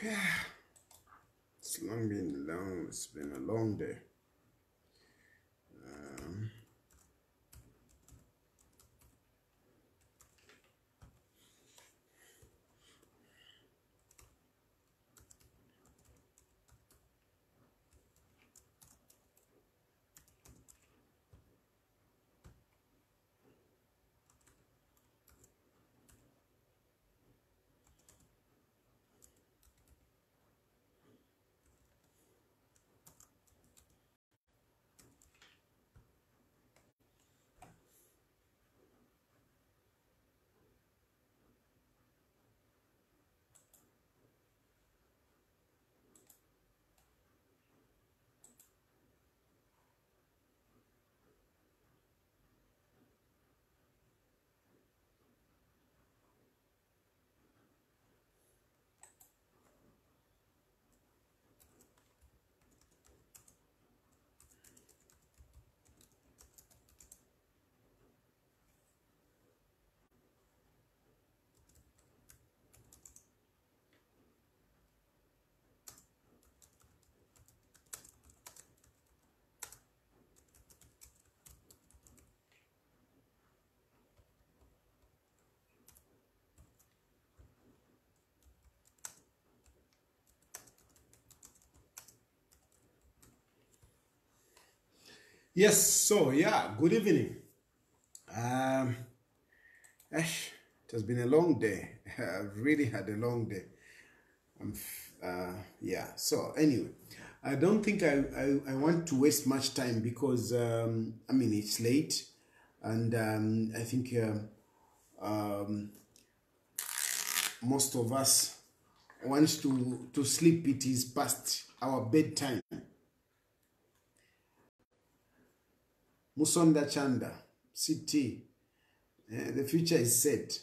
It's been a long day. Yes, so yeah, good evening. Um, Ash, it has been a long day. I've really had a long day. Yeah, so anyway, I don't think I want to waste much time because, I mean, it's late and I think most of us wants to sleep. It is past our bedtime. Musonda Chanda, CT. The future is set.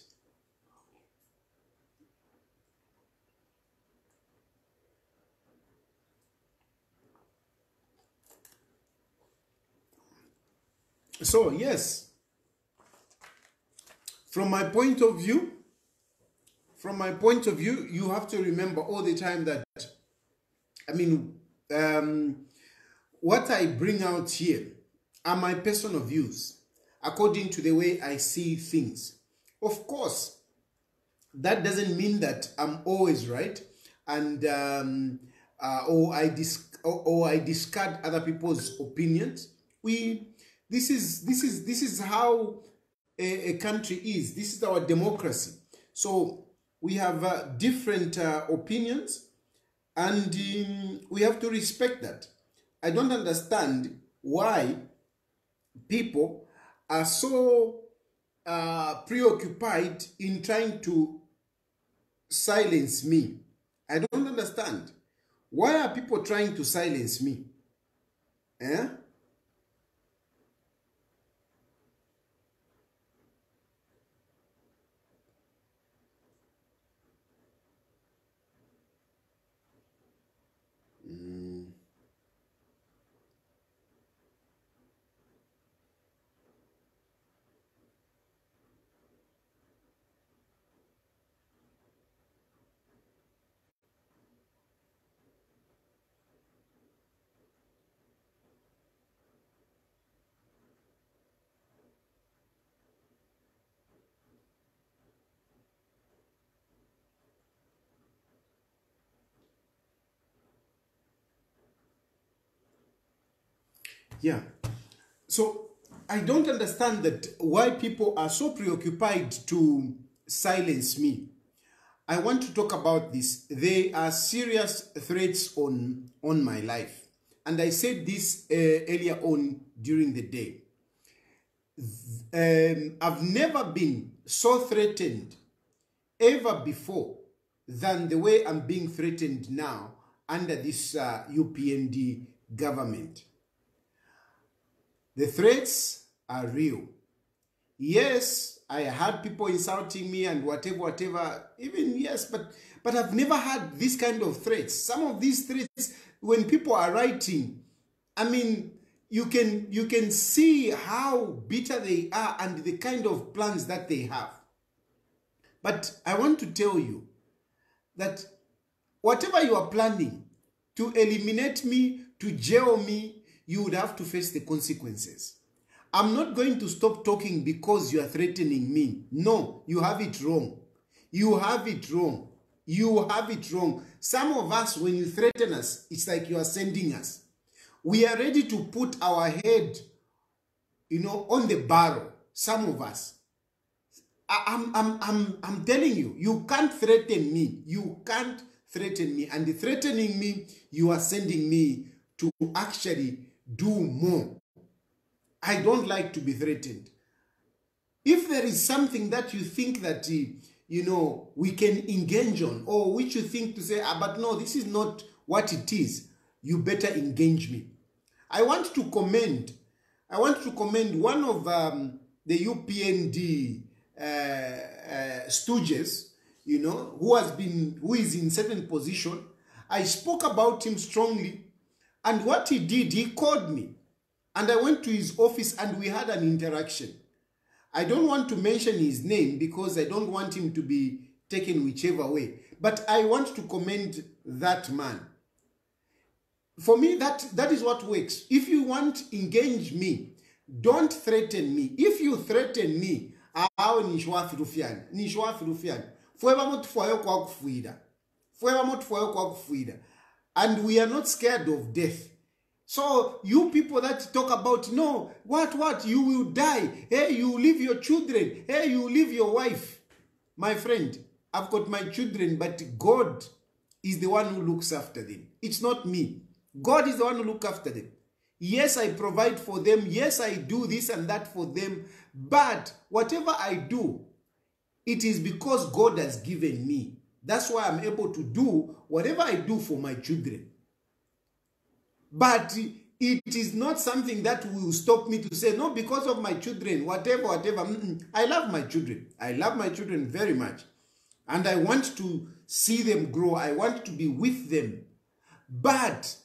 So, yes, from my point of view, you have to remember all the time that, I mean, what I bring out here are my personal views according to the way I see things. Of course, that doesn't mean that I'm always right and or I discard other people's opinions. This is how a country is. This is our democracy. So we have different opinions, and we have to respect that. I don't understand why people are so preoccupied in trying to silence me. I don't understand. Why are people trying to silence me? Eh? Yeah. So I don't understand that why people are so preoccupied to silence me. I want to talk about this. There are serious threats on my life. And I said this earlier on during the day. I've never been so threatened ever before than the way I'm being threatened now under this UPND government. The threats are real. Yes, I had people insulting me and whatever, even yes, but I've never had this kind of threats. Some of these threats, when people are writing, I mean, you can see how bitter they are and the kind of plans that they have. But I want to tell you that whatever you are planning to eliminate me, to jail me, you would have to face the consequences. I'm not going to stop talking because you are threatening me. No, you have it wrong. You have it wrong. You have it wrong. Some of us, when you threaten us, it's like you are sending us. We are ready to put our head, on the barrel. Some of us. I'm telling you, you can't threaten me. You can't threaten me. And the threatening me, you are sending me to actually do more. I don't like to be threatened. If there is something that you think that, we can engage on, or which you think to say, but no, this is not what it is, you better engage me. I want to commend one of the UPND stooges, who is in certain position. I spoke about him strongly, and what he did, he called me, and I went to his office and we had an interaction. I don't want to mention his name because I don't want him to be taken whichever way, but I want to commend that man. For me, that is what works. If you want, engage me. Don't threaten me. If you threaten me, and we are not scared of death. So you people that talk about, no, what, you will die. Hey, you leave your children. Hey, you leave your wife. My friend, I've got my children, but God is the one who looks after them. It's not me. God is the one who looks after them. Yes, I provide for them. Yes, I do this and that for them. But whatever I do, it is because God has given me. That's why I'm able to do whatever I do for my children. But it is not something that will stop me to say, no, because of my children, whatever. I love my children. I love my children very much. And I want to see them grow. I want to be with them. But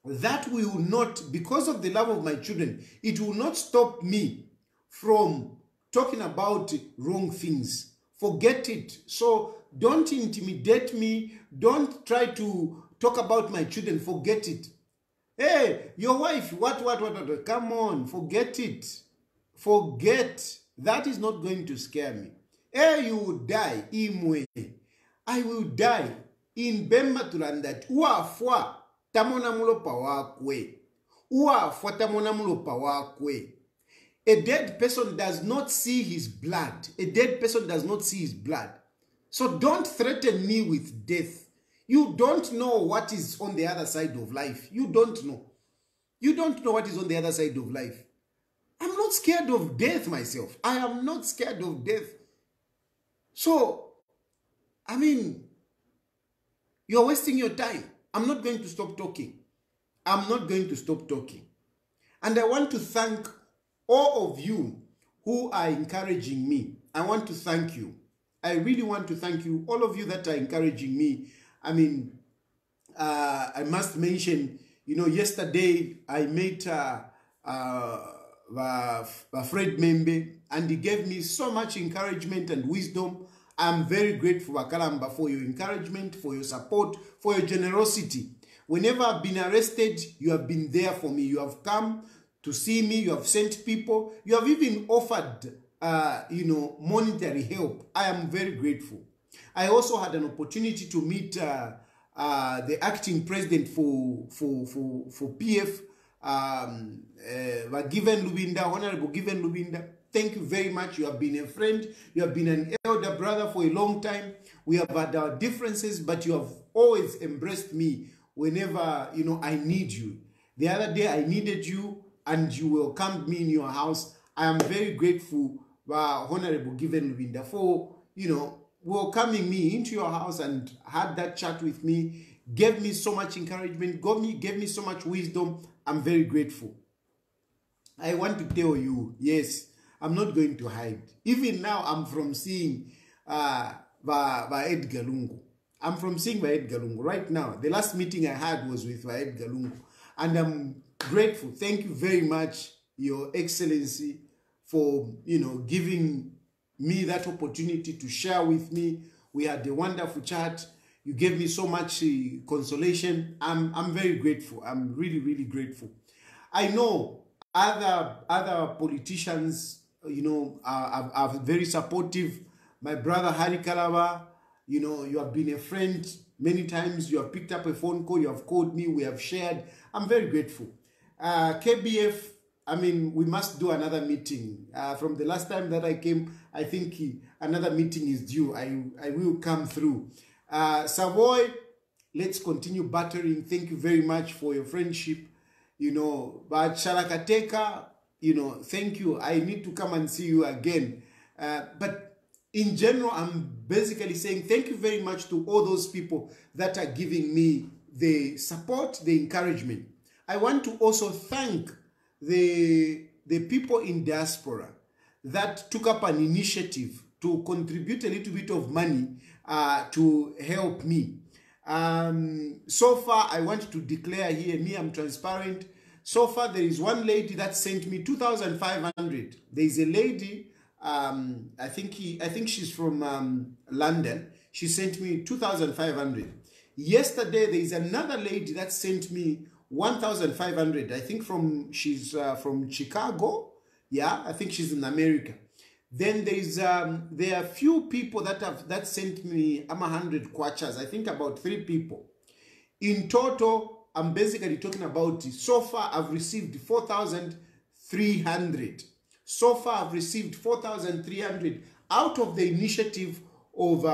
that will not, because of the love of my children, it will not stop me from talking about wrong things. Forget it. So don't intimidate me. Don't try to talk about my children. Forget it. Hey, your wife, what? Come on, forget it. Forget. That is not going to scare me. Hey, you will die. Imwe. I will die. In Bematulandat. Uafwa. Tamona mulopa wakwe. Uafwa tamona mulopa wakwe. A dead person does not see his blood. A dead person does not see his blood. So don't threaten me with death. You don't know what is on the other side of life. You don't know. You don't know what is on the other side of life. I'm not scared of death myself. I am not scared of death. So, you're wasting your time. I'm not going to stop talking. I'm not going to stop talking. And I want to thank all of you who are encouraging me. I want to thank you. I really want to thank you, all of you that are encouraging me. I must mention, yesterday I met Fred Membe, and he gave me so much encouragement and wisdom. I'm very grateful, Wakalamba, for your encouragement, for your support, for your generosity. Whenever I've been arrested, you have been there for me. You have come to see me. You have sent people. You have even offered, monetary help. I am very grateful. I also had an opportunity to meet the acting president for PF, Honorable Given Lubinda. Thank you very much. You have been a friend. You have been an elder brother for a long time. We have had our differences, but you have always embraced me whenever, I need you. The other day I needed you and you welcomed me in your house. I am very grateful, Honorable Given Lubinda, for, welcoming me into your house and had that chat with me, gave me so much encouragement, gave me so much wisdom. I'm very grateful. I want to tell you, yes, I'm not going to hide. Even now, I'm from seeing Edgar Lungu. I'm from seeing Edgar Lungu right now. The last meeting I had was with Edgar Lungu. And I'm grateful. Thank you very much, Your Excellency, for, giving me that opportunity to share with me. We had a wonderful chat. You gave me so much consolation. I'm very grateful. I'm really, really grateful. I know other politicians, you know, are very supportive. My brother Hari Kalaba, you know, you have been a friend many times. You have picked up a phone call. You have called me. We have shared. I'm very grateful. KBF, I mean, we must do another meeting. From the last time that I came, I think another meeting is due. I will come through. Savoy, let's continue battering. Thank you very much for your friendship. You know, but Shalakateka, you know, thank you. I need to come and see you again. But in general, I'm basically saying thank you very much to all those people that are giving me the support, the encouragement. I want to also thank the people in diaspora that took up an initiative to contribute a little bit of money to help me. So far, I want to declare here, I'm transparent. So far, there is one lady that sent me 2,500. There is a lady, I think she's from London. She sent me 2,500. Yesterday, there is another lady that sent me 1,500. I think she's from Chicago. Yeah, I think she's in America. Then there are few people that sent me 100 kwachas. I think about 3 people. In total, I'm basically talking about, so far I've received 4,300. So far I've received 4,300 out of the initiative of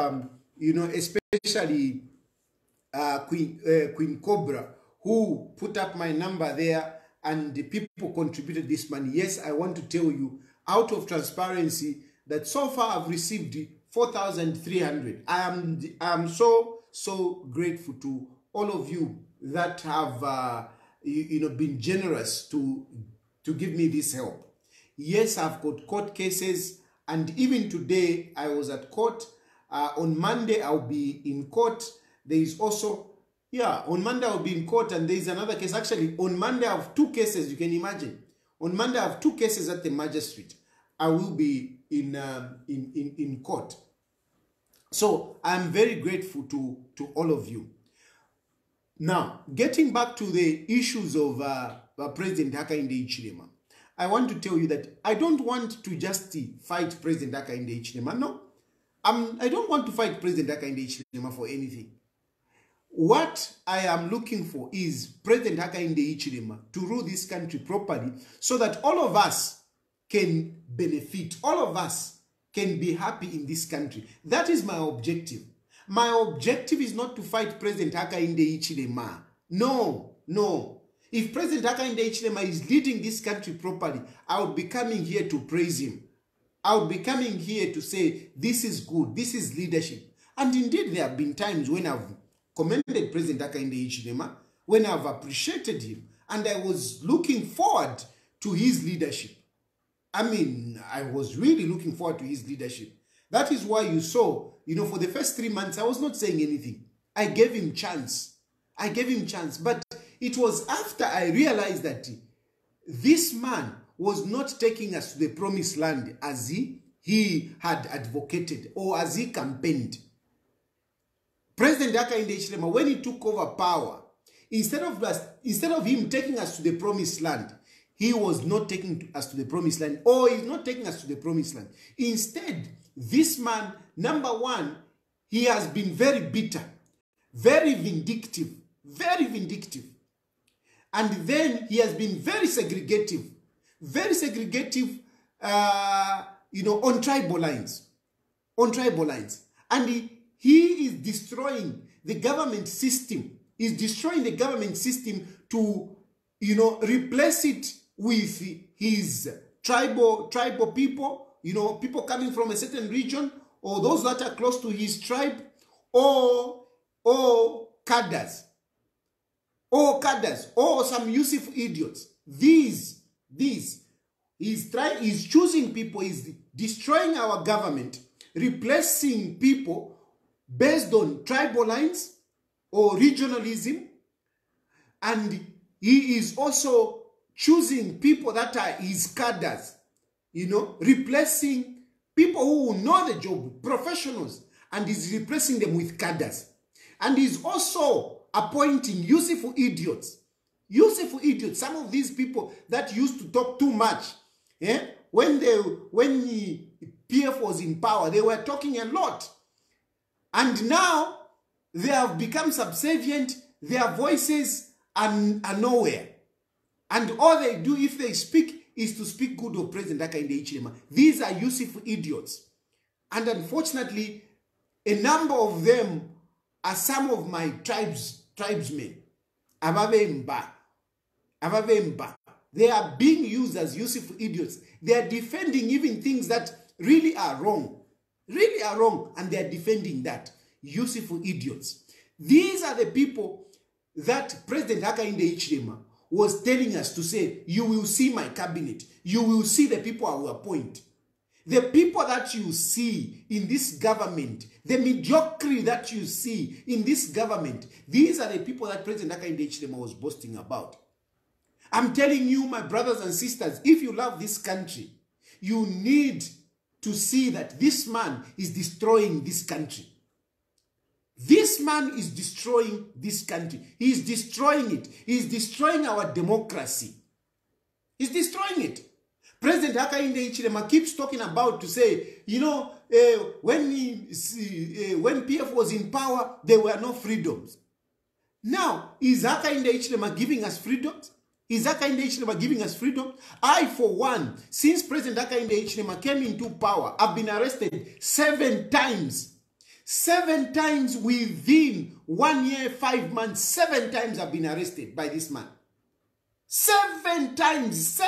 you know, especially Queen Cobra, who put up my number there, and the people contributed this money. Yes, I want to tell you, out of transparency, that so far I've received 4,300. I am so grateful to all of you that have you know, been generous to give me this help. Yes, I've got court cases, and even today I was at court. On Monday I'll be in court. There is also, yeah, on Monday I'll be in court, and there is another case. Actually, on Monday I have 2 cases, you can imagine. On Monday I have 2 cases at the magistrate. I will be in court. So I'm very grateful to all of you. Now, getting back to the issues of President Hakainde Hichilema, I want to tell you that I don't want to just fight President Hakainde Hichilema. No, I don't want to fight President Hakainde Hichilema for anything. What I am looking for is President Hakainde Hichilema to rule this country properly, so that all of us can benefit, all of us can be happy in this country. That is my objective. My objective is not to fight President Hakainde Hichilema. No, no. If President Hakainde Hichilema is leading this country properly, I would be coming here to praise him. I would be coming here to say, this is good, this is leadership. And indeed, there have been times when I've commended President Hakainde Hichilema, when I've appreciated him, and I was looking forward to his leadership. I mean, I was really looking forward to his leadership. That is why you saw, you know, for the first 3 months, I was not saying anything. I gave him chance. I gave him chance. But it was after I realized that this man was not taking us to the promised land as he had advocated or as he campaigned. President Hakainde Hichilema, when he took over power, instead of him taking us to the promised land, he was not taking us to the promised land, or he's not taking us to the promised land. Instead, this man, number one, he has been very bitter, very vindictive, and then he has been very segregative, you know, on tribal lines, and he is destroying the government system. He's destroying the government system to, you know, replace it with his tribal people, you know, people coming from a certain region, or those that are close to his tribe, or cadres, or some Yusuf idiots. He's choosing people, he's destroying our government, replacing people based on tribal lines or regionalism, and he is also choosing people that are his cadres, you know, replacing people who know the job, professionals, and is replacing them with cadres. And he's also appointing useful idiots. Useful idiots. Some of these people that used to talk too much. When the PF was in power, they were talking a lot. And now they have become subservient. Their voices are nowhere. And all they do if they speak is to speak good of President Hakainde Hichilema. These are useful idiots. And unfortunately, a number of them are some of my tribesmen. Abavemba. They are being used as useful idiots. They are defending even things that really are wrong. Really are wrong. And they are defending that. Useful idiots. These are the people that President Hakainde Hichilema was telling us to say, you will see my cabinet. You will see the people I will appoint. The people that you see in this government, the mediocrity that you see in this government, these are the people that President Hakainde Hichilema was boasting about. I'm telling you, my brothers and sisters, if you love this country, you need to see that this man is destroying this country. This man is destroying this country. He is destroying it. He is destroying our democracy. He's destroying it. President Hakainde Hichilema keeps talking about to say, you know, when PF was in power, there were no freedoms. Now, is Hakainde Hichilema giving us freedoms? Is Hakainde Hichilema giving us freedom? I, for one, since President Hakainde Hichilema came into power, I've been arrested 7 times. 7 times within 1 year, 5 months. 7 times I've been arrested by this man. 7 times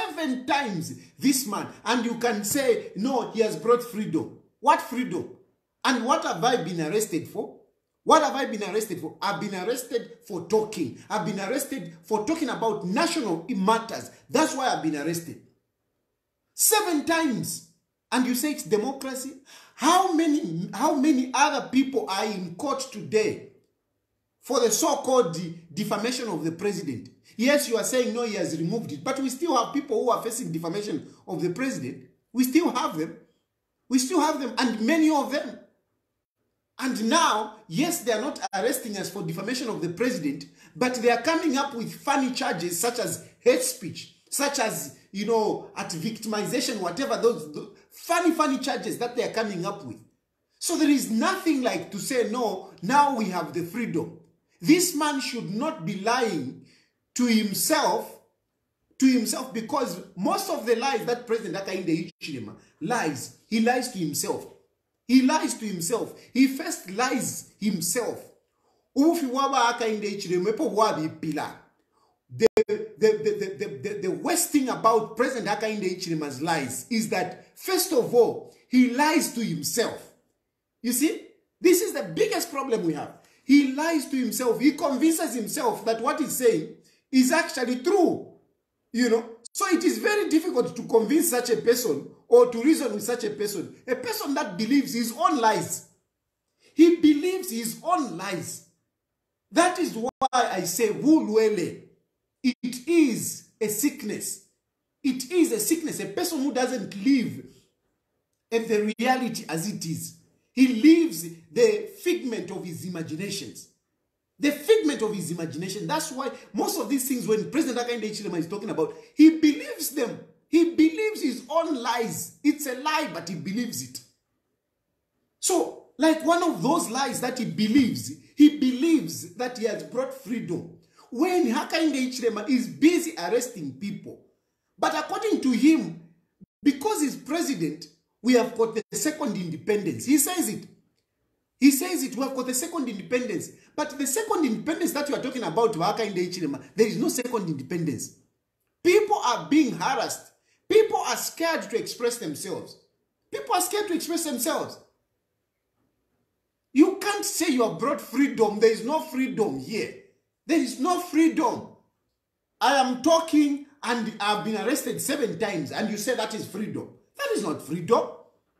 this man. And you can say, no, he has brought freedom. What freedom? And what have I been arrested for? What have I been arrested for? I've been arrested for talking. I've been arrested for talking about national matters. That's why I've been arrested. 7 times. And you say it's democracy? How many other people are in court today for the so-called defamation of the president? Yes, you are saying no, he has removed it. But we still have people who are facing defamation of the president. We still have them. We still have them, and many of them. And now, yes, they are not arresting us for defamation of the president, but they are coming up with funny charges such as hate speech, such as, you know, at victimization, whatever, those funny charges that they are coming up with. So there is nothing like to say, no, now we have the freedom. This man should not be lying to himself, because most of the lies that President Hakainde Hichilema lies, he lies to himself. He lies to himself. He first lies himself. The worst thing about President Hakainde Hichilema's lies is that, first of all, he lies to himself. You see, this is the biggest problem we have. He lies to himself. He convinces himself that what he's saying is actually true. You know, so it is very difficult to convince such a person or to reason with such a person that believes his own lies. He believes his own lies. That is why I say, Wulwele, it is a sickness. It is a sickness. A person who doesn't live at the reality as it is. He lives the figment of his imaginations. The figment of his imagination. That's why most of these things, when President Hakainde Hichilema is talking about, he believes them. He believes his own lies. It's a lie, but he believes it. So, like one of those lies that he believes that he has brought freedom. When Hakainde Hichilema is busy arresting people. But according to him, because he's president, we have got the second independence. He says it. He says it, we have got the second independence. But the second independence that you are talking about, Hakainde Hichilema, there is no second independence. People are being harassed. People are scared to express themselves. People are scared to express themselves. You can't say you have brought freedom. There is no freedom here. There is no freedom. I am talking and I've been arrested 7 times and you say that is freedom. That is not freedom.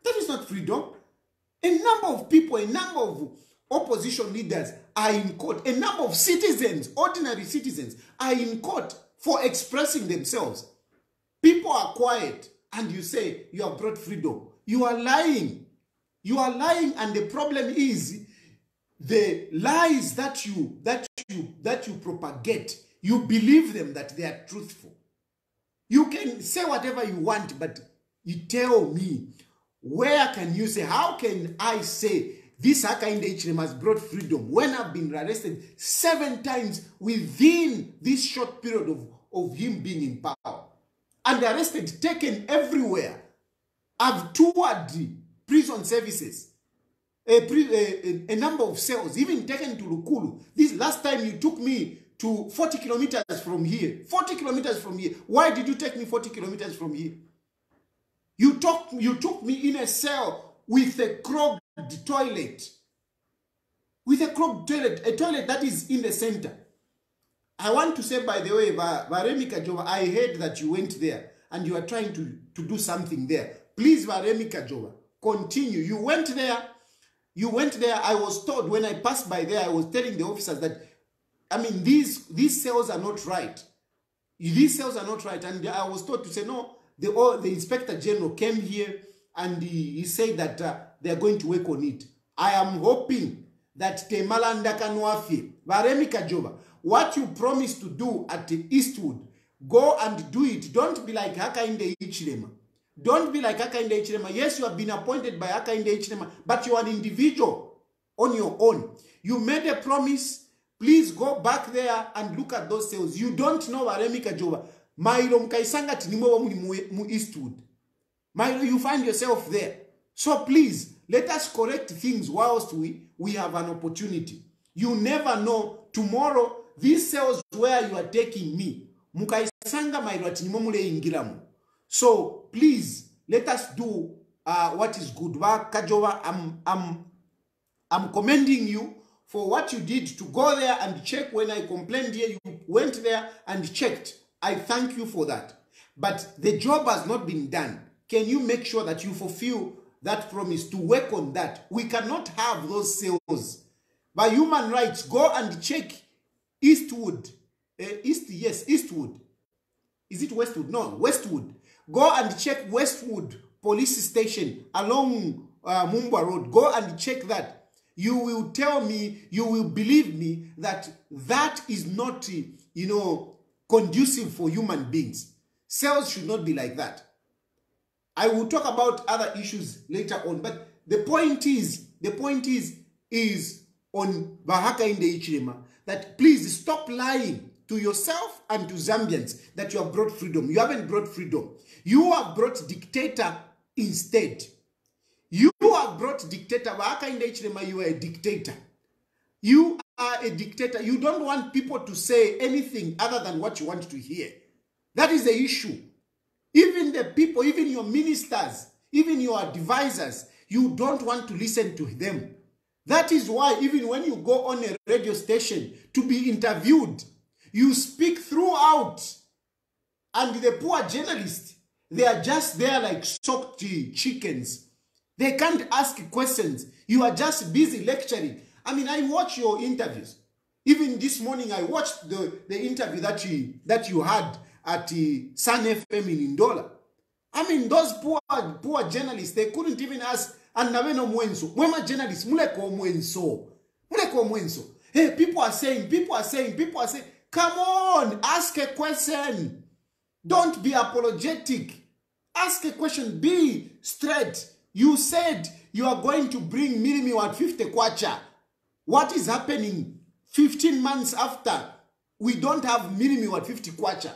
That is not freedom. A number of people, a number of opposition leaders are in court. A number of citizens, ordinary citizens, are in court for expressing themselves. People are quiet and you say you have brought freedom. You are lying. You are lying, and the problem is the lies that you propagate, you believe them that they are truthful. You can say whatever you want, but you tell me, where can you say, how can I say this Hakainde Hichilema has brought freedom when I've been arrested 7 times within this short period of him being in power? And arrested, taken everywhere. I've toured prison services, a number of cells, even taken to Lukulu. This last time you took me to 40 kilometers from here. 40 kilometers from here. Why did you take me 40 kilometers from here? You took me in a cell with a clogged toilet. With a clogged toilet, a toilet that is in the center. I want to say, by the way, Varemi Kajova, I heard that you went there and you are trying to do something there. Please, Varemi Kajova, continue. You went there. I was told when I passed by there, I was telling the officers that, I mean, these cells are not right. These cells are not right. And I was told to say, no, the Inspector General came here and he said that they are going to work on it. I am hoping that Temalanda Kanwafi, Varemi Kajova, what you promised to do at Eastwood, go and do it. Don't be like Hakainde Hichilema. Don't be like Hakainde Hichilema. Yes, you have been appointed by Hakainde Hichilema, but you are an individual on your own. You made a promise. Please go back there and look at those cells. You don't know Varemi Kajova. Mailo mkaisanga tinimo mu Eastwood. Mailo, you find yourself there. So please, let us correct things whilst we have an opportunity. You never know. Tomorrow, these cells where you are taking me, mukaisanga mailo tinimo mule ingiramu. So please, let us do what is good. Kajova, I'm commending you for what you did to go there and check. When I complained here, you went there and checked. I thank you for that. But the job has not been done. Can you make sure that you fulfill that promise to work on that? We cannot have those cells. By human rights, go and check Eastwood. Eastwood. Is it Westwood? No, Westwood. Go and check Westwood police station along Mumba Road. Go and check that. You will tell me, you will believe me that that is not, conducive for human beings. Cells should not be like that. I will talk about other issues later on, but the point is on Hakainde Hichilema that please stop lying to yourself and to Zambians that you have brought freedom. You haven't brought freedom. You have brought dictator instead. You have brought dictator. Hakainde Hichilema, you are a dictator. You are a dictator. You don't want people to say anything other than what you want to hear. That is the issue. Even the people, even your ministers, even your advisors, you don't want to listen to them. That is why even when you go on a radio station to be interviewed, you speak throughout. And the poor journalists, they are just there like soaked chickens. They can't ask questions. You are just busy lecturing. I mean, I watch your interviews. Even this morning, I watched the interview that you had at Sun FM in Ndola. I mean, those poor journalists, they couldn't even ask, and Naveno Mwenso. Mwema journalists, muleko mwenso. Muleko mwenso. Hey, people are saying. Come on, ask a question. Don't be apologetic. Ask a question. Be straight. You said you are going to bring Milimi at 50 kwacha. What is happening 15 months after we don't have Milimi at 50 kwacha?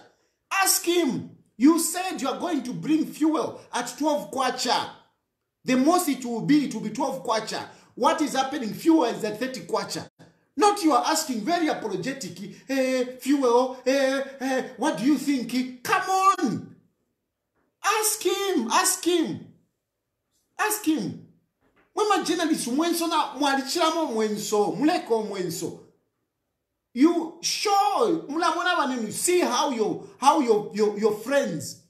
Ask him. You said you are going to bring fuel at 12 kwacha. The most it will be 12 kwacha. What is happening? Fuel is at 30 kwacha. Not you are asking very apologetic, fuel, what do you think? Come on. Ask him. Mama journalist mwenso na mwalichiramo mwenso, muleko mwenso. You sure see how your friends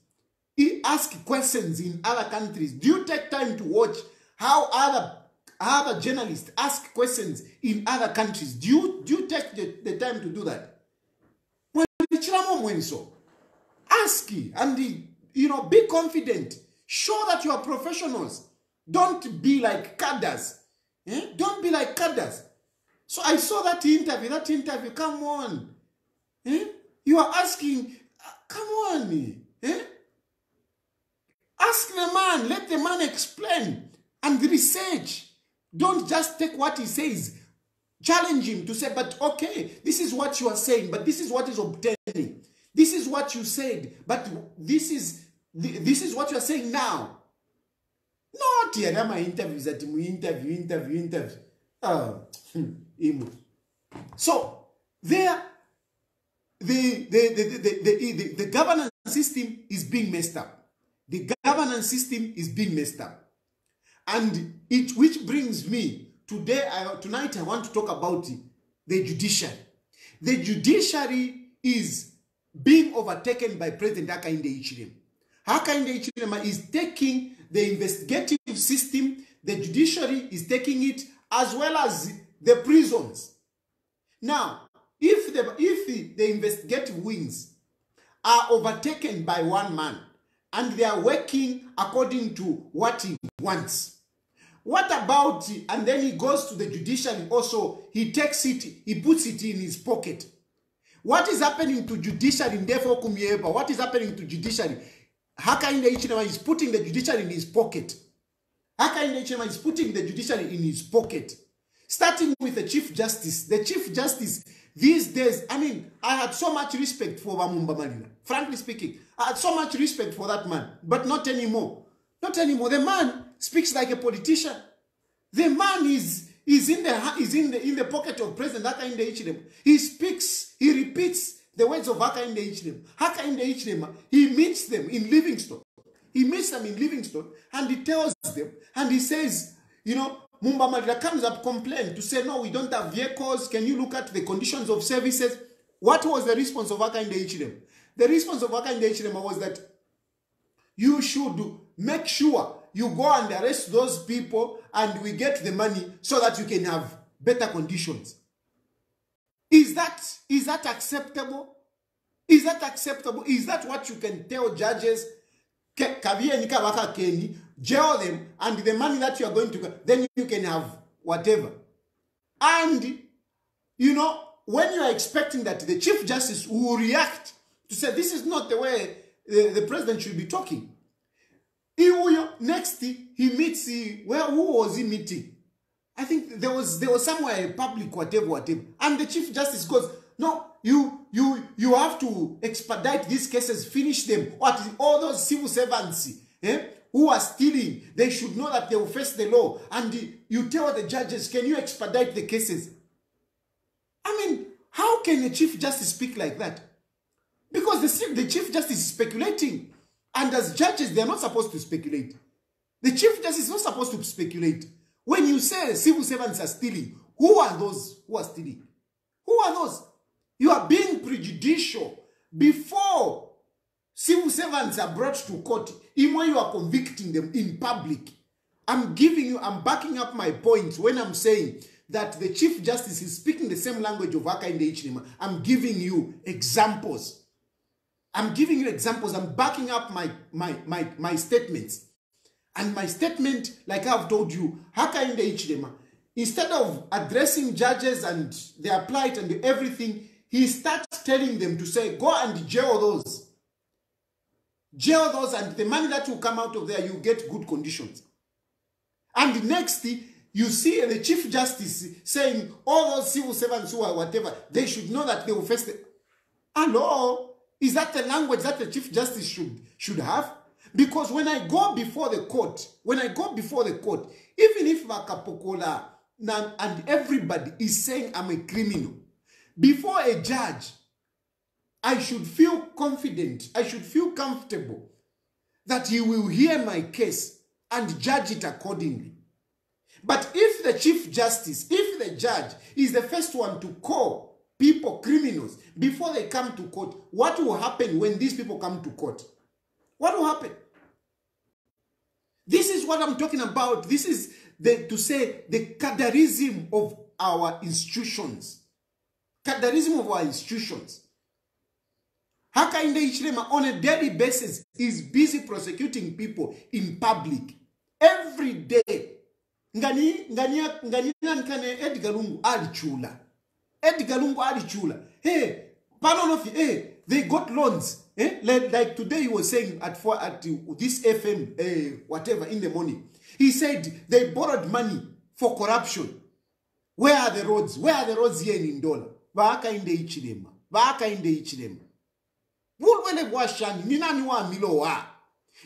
ask questions in other countries. Do you take time to watch how other journalists ask questions in other countries? Do you take the time to do that? Ask and be confident. Show that you are professionals. Don't be like cadres. Don't be like cadres. So I saw that interview, come on. Eh? You are asking, come on. Eh? Ask the man, let the man explain and research. Don't just take what he says. Challenge him to say, but okay, this is what you are saying, but this is what is obtaining. This is what you said, but this is what you are saying now. Not here, my interviews that we interview. So there, the governance system is being messed up. The governance system is being messed up. And which brings me, tonight I want to talk about the judiciary. The judiciary is being overtaken by President Hakainde Hichilema. Hakainde Hichilema is taking the investigative system, the judiciary is taking it, as well as the prisons. Now, if the investigative wings are overtaken by one man, and they are working according to what he wants, what about, and then he goes to the judiciary also, he takes it, he puts it in his pocket. What is happening to judiciary? Therefore, what is happening to judiciary? Hakainde Hichilema is putting the judiciary in his pocket. Hakainde Hichilema is putting the judiciary in his pocket. Starting with the Chief Justice. The Chief Justice, these days, I mean, I had so much respect for Wamumba Malina. Frankly speaking, I had so much respect for that man. But not anymore. Not anymore. The man speaks like a politician. The man is in the pocket of President Hakainde Hichilema. He speaks, he repeats the words of Hakainde Hichilema. Hakainde Hichilema, he meets them in Livingstone. He meets them in Livingstone and he tells them, and he says, you know, Mumba Malina comes up complain to say, no, we don't have vehicles. Can you look at the conditions of services? What was the response of Hakainde Hichilema? The response of Hakainde Hichilema was that you should make sure you go and arrest those people and we get the money so that you can have better conditions. Is that acceptable? Is that acceptable? Is that what you can tell judges? Jail them, and the money that you are going to get, then you can have whatever. And, you know, when you are expecting that the Chief Justice will react to say, this is not the way the president should be talking. Next, he meets, who was he meeting? I think there was somewhere a public whatever. And the Chief Justice goes, no, you have to expedite these cases, finish them. All those civil servants, who are stealing, they should know that they will face the law. And you tell the judges, can you expedite the cases? I mean, how can a Chief Justice speak like that? Because the Chief Justice is speculating. And as judges, they are not supposed to speculate. The Chief Justice is not supposed to speculate. When you say civil servants are stealing, who are those who are stealing? Who are those? You are being prejudicial before civil servants are brought to court. Even when you are convicting them in public. I'm backing up my point when I'm saying that the Chief Justice is speaking the same language of Hakainde Hichilema. I'm giving you examples. I'm giving you examples. I'm backing up my statements. And my statement, like I've told you, Hakainde Hichilema, instead of addressing judges and their plight and everything, he starts telling them to say, go and jail those. Jail those, and the money that will come out of there, you get good conditions. And next, you see the Chief Justice saying, all those civil servants who are whatever, they should know that they will face the... Hello? Is that the language that the Chief Justice should have? Because when I go before the court, even if Vakapokola and everybody is saying I'm a criminal, before a judge, I should feel confident, I should feel comfortable that he will hear my case and judge it accordingly. But if the Chief Justice, if the judge is the first one to call people criminals before they come to court, what will happen when these people come to court? What will happen? This is what I'm talking about. This is the cadreism of our institutions. Cadreism of our institutions. Hakainde Hichilema on a daily basis is busy prosecuting people in public. Every day. ngani nkane Edgar Lungu alichula. Edgar Lungu alichula. Hey, panonofi, hey, they got loans. Eh? Like today he was saying at this FM, whatever, in the morning. He said they borrowed money for corruption. Where are the roads? Where are the roads here in Ndola? Hakainde Hichilema. Hakainde Hichilema. Wulwele bwashani, ninani wa milo wa.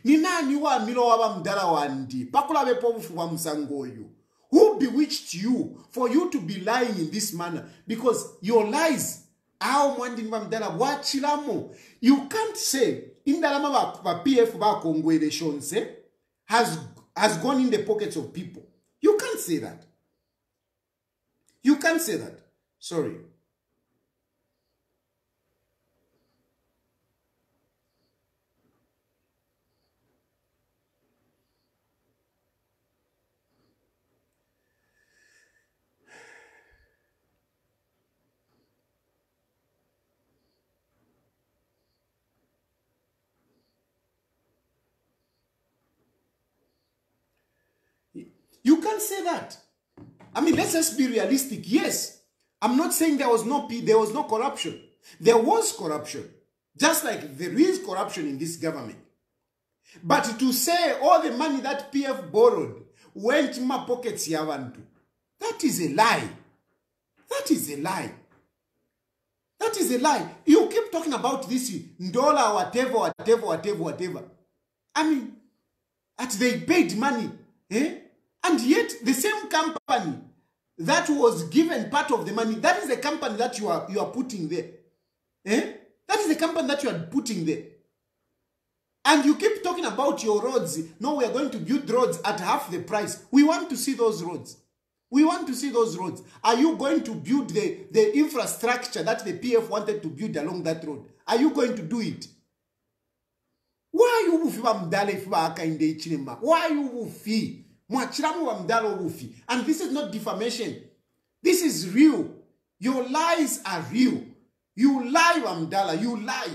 Ninani wa milo wa mdala wandi. Pakula bepofu wa msangoyo. Who bewitched you for you to be lying in this manner? Because your lies, you can't say, indalama ba PF ba Congo elections has gone in the pockets of people. You can't say that. You can't say that. Sorry. You can't say that. I mean, let's just be realistic. Yes, I'm not saying there was no corruption. There was corruption, just like there is corruption in this government. But to say all the money that PF borrowed went in my pockets, that is a lie. That is a lie. That is a lie. You keep talking about this dollar, whatever. I mean, they paid money, eh? And yet, the same company that was given part of the money, that is the company that you are putting there. Eh? That is the company that you are putting there. And you keep talking about your roads. No, we are going to build roads at half the price. We want to see those roads. We want to see those roads. Are you going to build the infrastructure that the PF wanted to build along that road? Are you going to do it? Why are you Hakainde Hichilema? Why are you wufi? And this is not defamation. This is real. Your lies are real. You lie, Wamdala. You lie.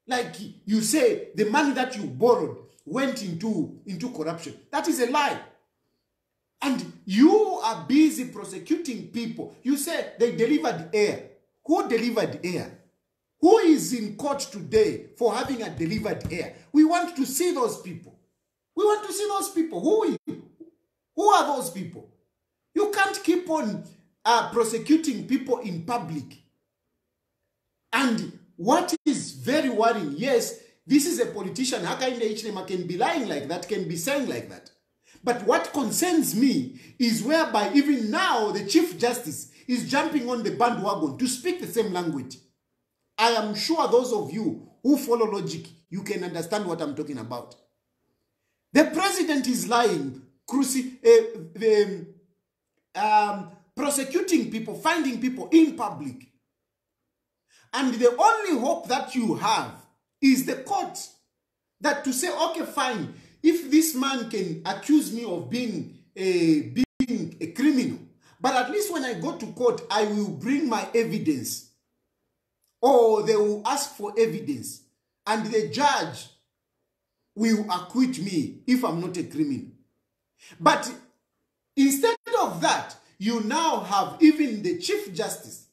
Like you say, the money that you borrowed went into corruption. That is a lie. And you are busy prosecuting people. You say they delivered air. Who delivered air? Who is in court today for having a delivered air? We want to see those people. We want to see those people. Who are those people? You can't keep on prosecuting people in public. And what is very worrying, yes, this is a politician. Hakainde Hichilema can be lying like that, can be saying like that. But what concerns me is whereby even now the Chief Justice is jumping on the bandwagon to speak the same language. I am sure those of you who follow logic, you can understand what I'm talking about. The president is lying, prosecuting people, finding people in public. And the only hope that you have is the court. That to say, okay, fine, if this man can accuse me of being a criminal, but at least when I go to court, I will bring my evidence. Or they will ask for evidence. And the judge will acquit me if I'm not a criminal. But instead of that, you now have even the Chief Justice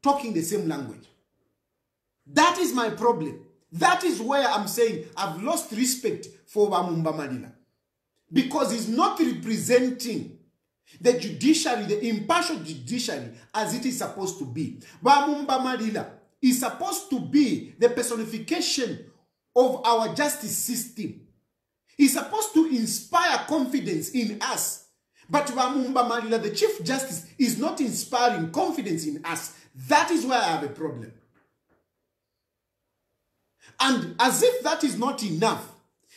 talking the same language. That is my problem. That is where I'm saying I've lost respect for Wamumba Malila. Because he's not representing the judiciary, the impartial judiciary, as it is supposed to be. Wamumba Malila is supposed to be the personification of our justice system. He's supposed to inspire confidence in us. But Wamumba Malila, the Chief Justice, is not inspiring confidence in us. That is where I have a problem. And as if that is not enough,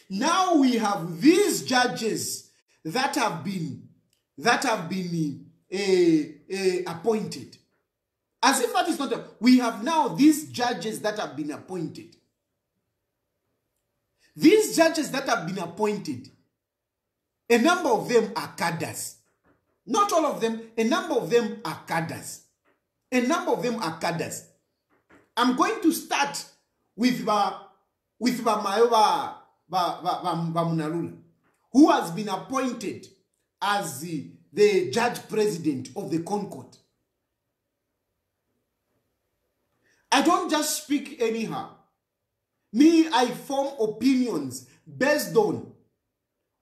now we have these judges that have been appointed. As if that is not enough, we have now these judges that have been appointed. These judges that have been appointed, a number of them are cadres. Not all of them, a number of them are cadres. A number of them are cadres. I'm going to start with Munarula, who has been appointed as the judge president of the Concord. I don't just speak anyhow. Me, I form opinions based on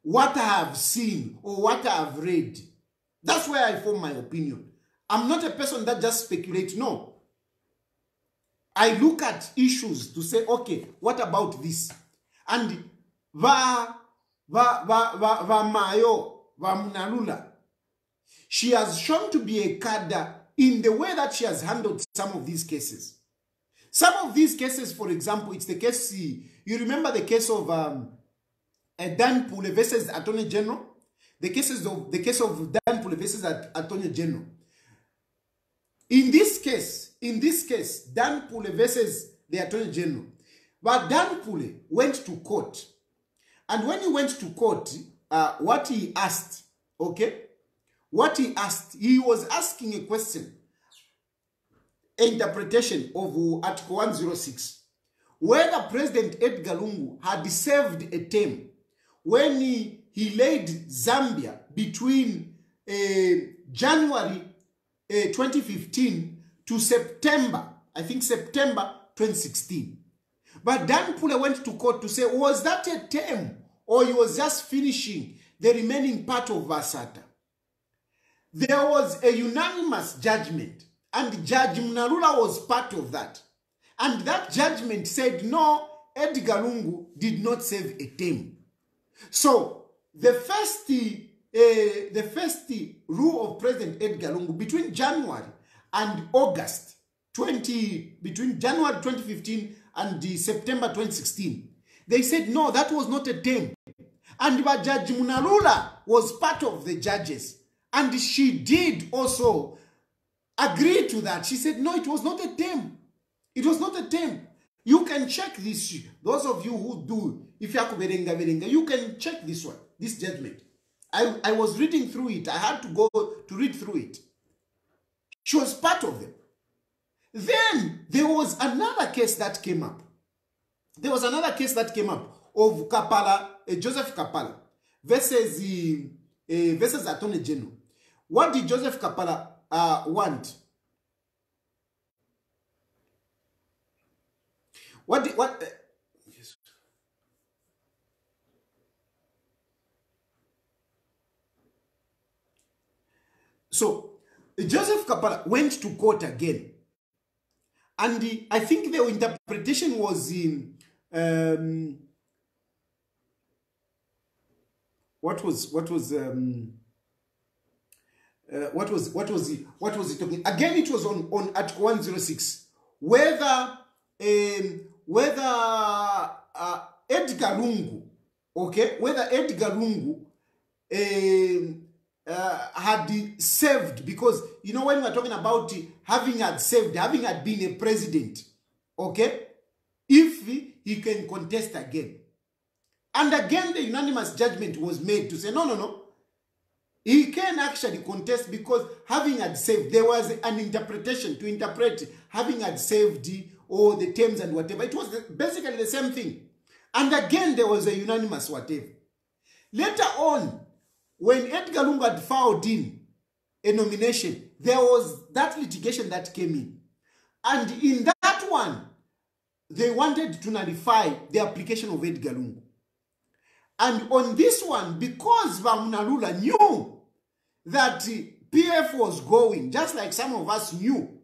what I have seen or what I have read. That's where I form my opinion. I'm not a person that just speculates. No. I look at issues to say, okay, what about this? And Munalula, she has shown to be a cadre in the way that she has handled some of these cases. Some of these cases, for example, it's the case, you remember the case of Dan Pule versus Attorney General? The case of Dan Pule versus Attorney General. In this case, Dan Pule versus the Attorney General. But Dan Pule went to court. And when he went to court, what he asked, okay? What he asked, he was asking a question. Interpretation of Article 106. Whether President Edgar Lungu had served a term when he led Zambia between January 2015 to September, I think September 2016. But Dan Pule went to court to say, was that a term or he was just finishing the remaining part of Vasata? There was a unanimous judgment. And Judge Munalula was part of that. And that judgment said, no, Edgar Lungu did not serve a term. So, the first rule of President Edgar Lungu between January and August, between January 2015 and September 2016, they said, no, that was not a term. And Judge Munalula was part of the judges. And she did also agreed to that. She said, no, it was not a term. It was not a term. You can check this. Those of you who do, if you can check this one, this judgment. I was reading through it. I had to go to read through it. She was part of them. Then there was another case that came up. There was another case that came up of Kapala, Joseph Kapala versus Attorney General. What did Joseph Kapala want? Yes. So Joseph Kapala went to court again, and I think the interpretation was in what was he talking? Again, it was on Article 106. Whether Edgar Lungu, okay, whether Edgar Lungu had served, because you know when we are talking about having had been a president, okay, if he can contest again, and again the unanimous judgment was made to say no. He can actually contest because having had served, there was an interpretation to interpret having had served or the terms and whatever. It was basically the same thing. And again, there was a unanimous whatever. Later on, when Edgar Lungu had filed in a nomination, there was that litigation that came in. And in that one, they wanted to nullify the application of Edgar Lungu. And on this one, because Munalula knew that PF was going, just like some of us knew,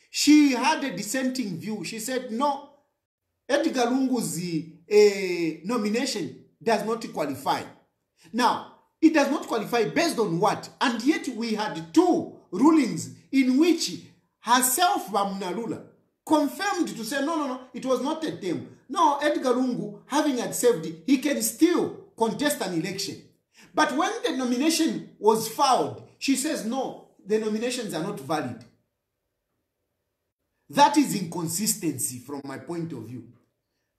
she had a dissenting view. She said, no, Edgar Lungu's nomination does not qualify. Now, it does not qualify based on what? And yet we had two rulings in which herself, Munalula, confirmed to say, no, it was not a term. No, Edgar Lungu, having had served, he can still contest an election. But when the nomination was filed, she says, no, the nominations are not valid. That is inconsistency from my point of view.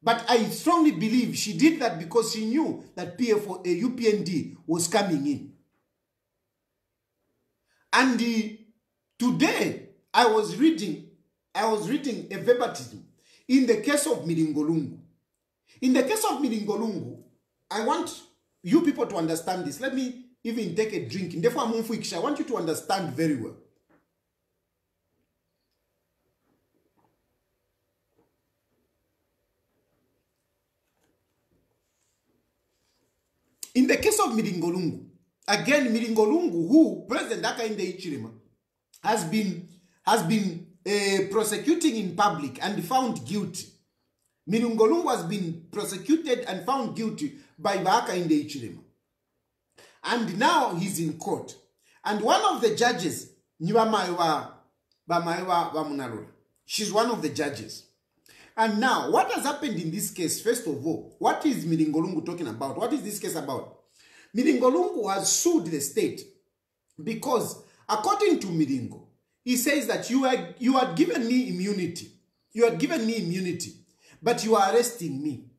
But I strongly believe she did that because she knew that UPND was coming in. And today, I was reading a verbatim in the case of Milingo Lungu. In the case of Milingo Lungu, I want you people to understand this. Let me even take a drink. I want you to understand very well. In the case of Lungu, again, Lungu, who President Hakainde Hichilema has been prosecuting in public and found guilty. Lungu has been prosecuted and found guilty by Hakainde Hichilema. And now he's in court. And one of the judges, she's one of the judges. And now, what has happened in this case, first of all, what is Lungu talking about? What is this case about? Lungu has sued the state because, according to Milingo, he says that you had given me immunity. You had given me immunity, but you are arresting me.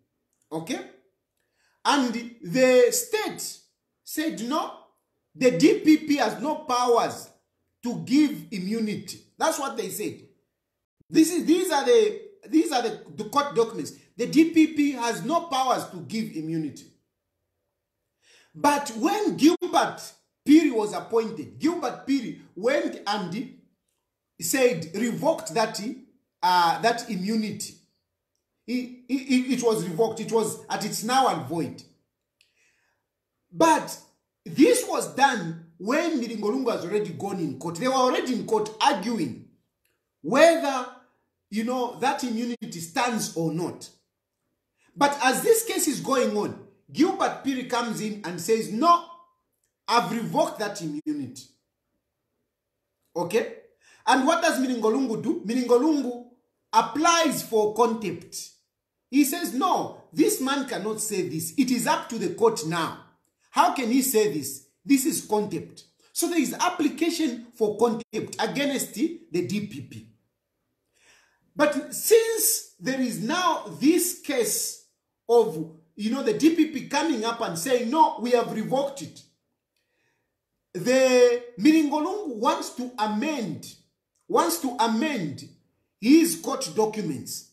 Okay? And the state said, no, the DPP has no powers to give immunity. That's what they said. These are the court documents. The DPP has no powers to give immunity. But when Gilbert Piri was appointed, Gilbert Piri went and said, revoked that immunity. It was revoked. It was at its now and void. But this was done when Lungu has already gone in court. They were already in court arguing whether, that immunity stands or not. But as this case is going on, Gilbert Piri comes in and says, no, I've revoked that immunity. Okay? And what does Lungu do? Lungu applies for contempt. He says, no, this man cannot say this. It is up to the court now. How can he say this? This is contempt. So there is application for contempt against the DPP. But since there is now this case of, the DPP coming up and saying, no, we have revoked it, the Lungu wants to amend his court documents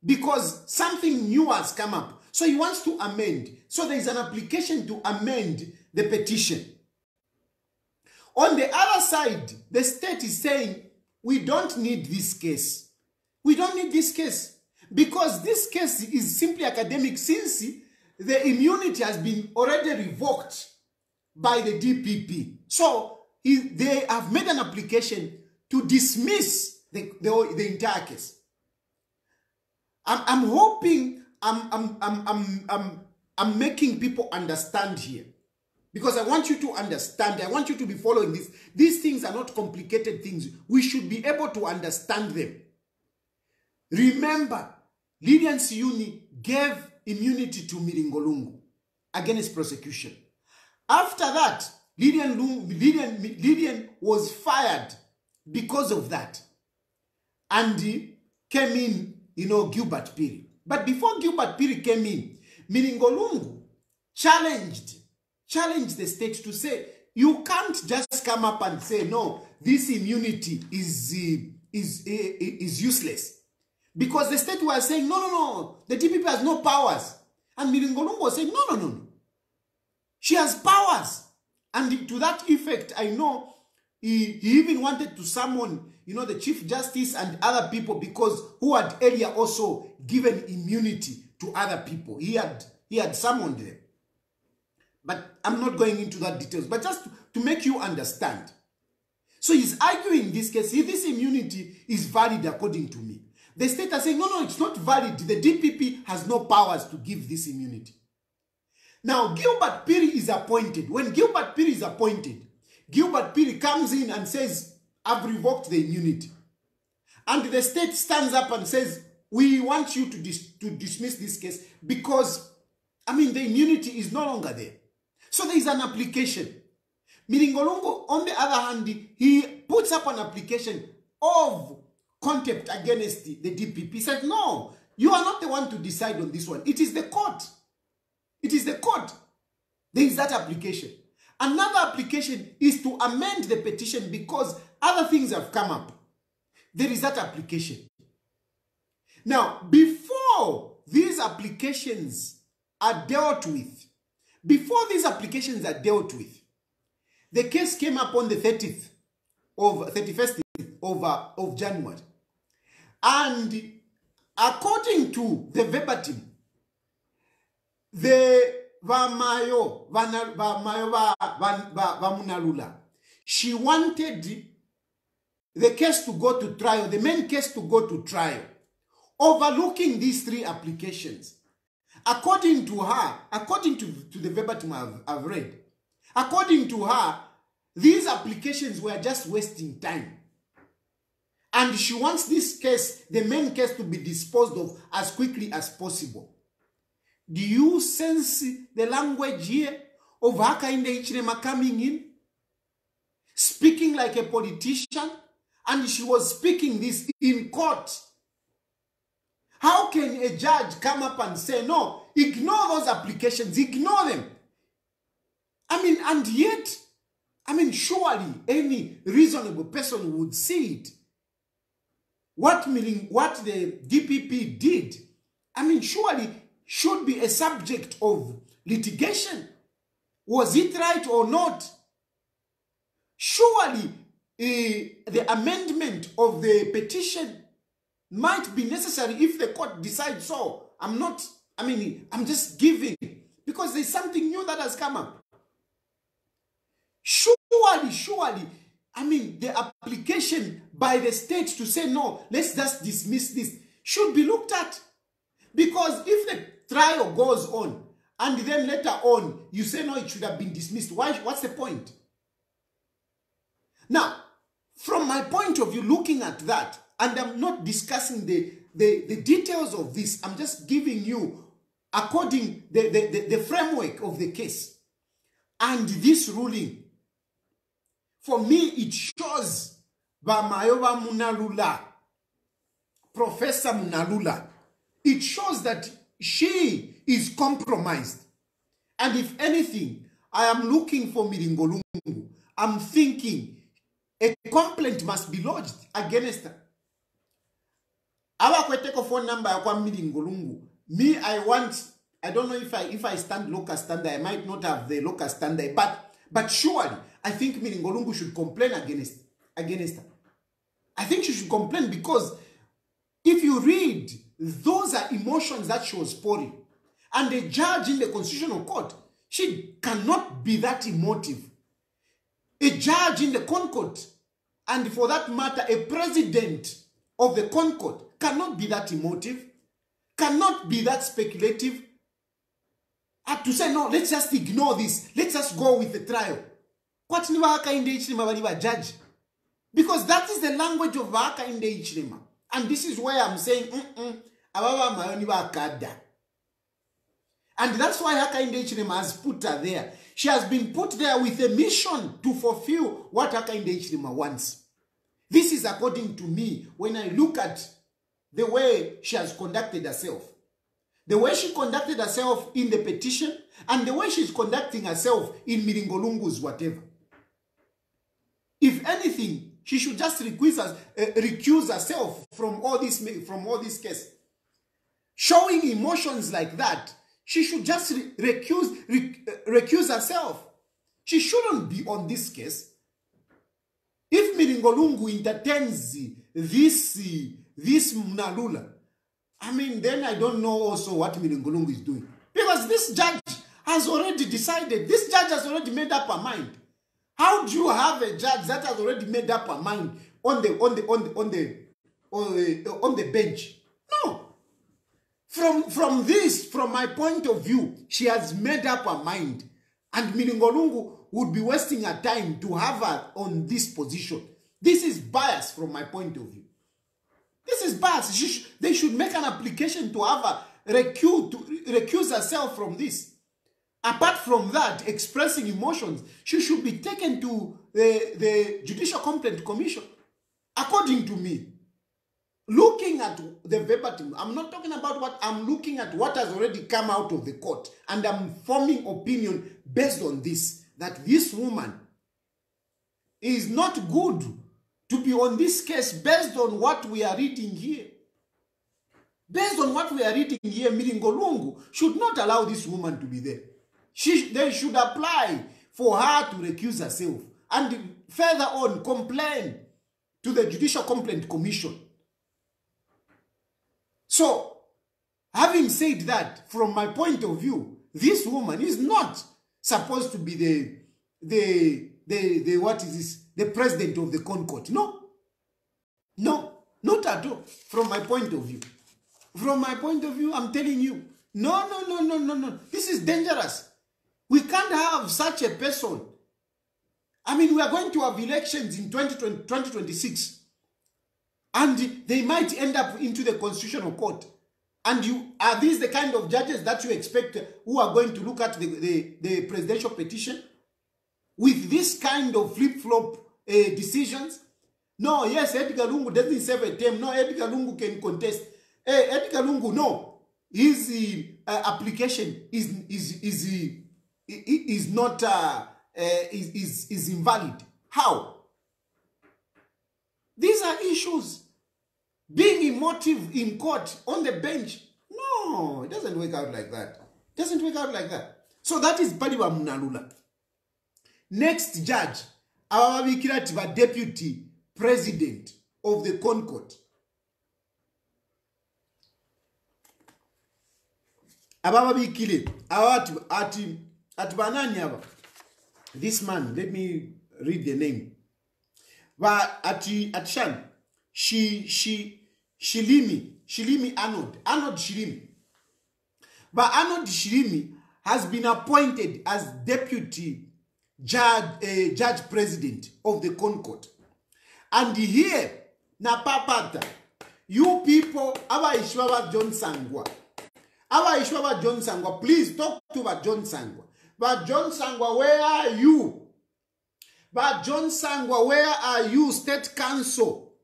because something new has come up. So he wants to amend. So there is an application to amend the petition. On the other side, the state is saying, we don't need this case. We don't need this case because this case is simply academic since the immunity has been already revoked by the DPP. So they have made an application to dismiss the entire case. I'm hoping I'm making people understand here because I want you to understand. I want you to be following this. These things are not complicated things. We should be able to understand them. Remember, Lydian Siyuni gave immunity to Lungu against prosecution. After that, Lydian was fired because of that. And he came in, Gilbert Piri. But before Gilbert Piri came in, Lungu challenged the state to say, you can't just come up and say, no, this immunity is useless. Because the state was saying, no, the DPP has no powers. And Lungu was saying, no. She has powers. And to that effect, I know he even wanted to summon, the Chief Justice and other people because who had earlier also given immunity to other people. He had summoned them. But I'm not going into that details. But just to make you understand. So he's arguing this case. This immunity is valid according to me. The state are saying, no, it's not valid. The DPP has no powers to give this immunity. Now, Gilbert Piri is appointed. When Gilbert Piri is appointed, Gilbert Piri comes in and says, I've revoked the immunity. And the state stands up and says, we want you to dismiss this case because, the immunity is no longer there. So there is an application. Lungu, on the other hand, he puts up an application of contempt against the DPP. He said, no, you are not the one to decide on this one. It is the court. It is the court. There is that application. Another application is to amend the petition because other things have come up. There is that application. Now, before these applications are dealt with, before these applications are dealt with, the case came up on the 31st of January. And according to the verbatim, the Vamunalula, she wanted the case to go to trial, the main case to go to trial, overlooking these 3 applications. According to her, according to the verbatim I've read, according to her, these applications were just wasting time. And she wants this case, the main case, to be disposed of as quickly as possible. Do you sense the language here of Hakainde Hichilema coming in? Speaking like a politician, and she was speaking this in court. How can a judge come up and say, no, ignore those applications, ignore them? And yet, surely any reasonable person would see it. What the DPP did, surely should be a subject of litigation. Was it right or not? Surely the amendment of the petition might be necessary if the court decides so. I'm just giving, because there's something new that has come up. Surely, the application by the state to say, no, let's just dismiss this, should be looked at. Because if the trial goes on, and then later on, you say, no, it should have been dismissed, what's the point? Now, from my point of view, looking at that, and I'm not discussing the details of this, I'm just giving you, according the framework of the case. And this ruling, for me, it shows Vamayowa Munalula, Professor Munalula, it shows that she is compromised. And if anything, I am looking for Lungu. I'm thinking a complaint must be lodged against her. Our phone number Lungu. Me, I don't know if I stand local standard, I might not have the local standard, but surely I think Lungu should complain against her. I think she should complain, because if you read, those are emotions that she was pouring. And the judge in the Constitutional Court, she cannot be that emotive. A judge in the Concord, and for that matter, a president of the Concord, cannot be that emotive, cannot be that speculative. And to say, no, let's just ignore this, let's just go with the trial. What Hakainde Hichilema judge? Because that is the language of Hakainde Hichilema. And this is why I'm saying, and that's why Hakainde Hichilema has put her there. She has been put there with a mission to fulfill what Hakainde Hichilema wants. This is according to me, when I look at the way she has conducted herself. The way she conducted herself in the petition, and the way she's conducting herself in Lungu's whatever. If anything, she should just recuse herself from all this case. Showing emotions like that, she should just recuse herself. She shouldn't be on this case. If Lungu entertains this Munalula, then I don't know also what Lungu is doing. Because this judge has already decided, this judge has already made up her mind. How do you have a judge that has already made up her mind on the bench? No. From my point of view, she has made up her mind, and Lungu would be wasting her time to have her on this position. This is bias from my point of view. This is bias. They should make an application to have her recuse herself from this. Apart from that, expressing emotions, she should be taken to the Judicial Complaint Commission. According to me, looking at the verbatim, I'm not talking about what, I'm looking at what has already come out of the court, and I'm forming opinion based on this, that this woman is not good to be on this case based on what we are reading here. Based on what we are reading here, Lungu should not allow this woman to be there. They should apply for her to recuse herself and further on complain to the Judicial Complaint Commission. So, having said that, from my point of view, this woman is not supposed to be the president of the Concord. No. No, not at all. From my point of view. From my point of view, I'm telling you, no. This is dangerous. We can't have such a person. I mean, we are going to have elections in 2026. And they might end up into the Constitutional Court. And are these the kind of judges that you expect who are going to look at the presidential petition? With this kind of flip-flop decisions? No, yes, Edgar Lungu doesn't serve a term. No, Edgar Lungu can contest. Edgar Lungu, no. His application is not is invalid. How? These are issues. Being emotive in court, on the bench. No, it doesn't work out like that. It doesn't work out like that. So that is Paliwa Munalula. Next judge, our deputy president of the Concord. This man, let me read the name. Shilimi Arnold Shilimi. But Arnold Shilimi has been appointed as deputy judge president of the Concord. And here, na papata, you people, our Ishwawa John Sangwa. Our Ishwawa John Sangwa, please talk to John Sangwa. But John Sangwa, where are you? But John Sangwa, where are you, State Council?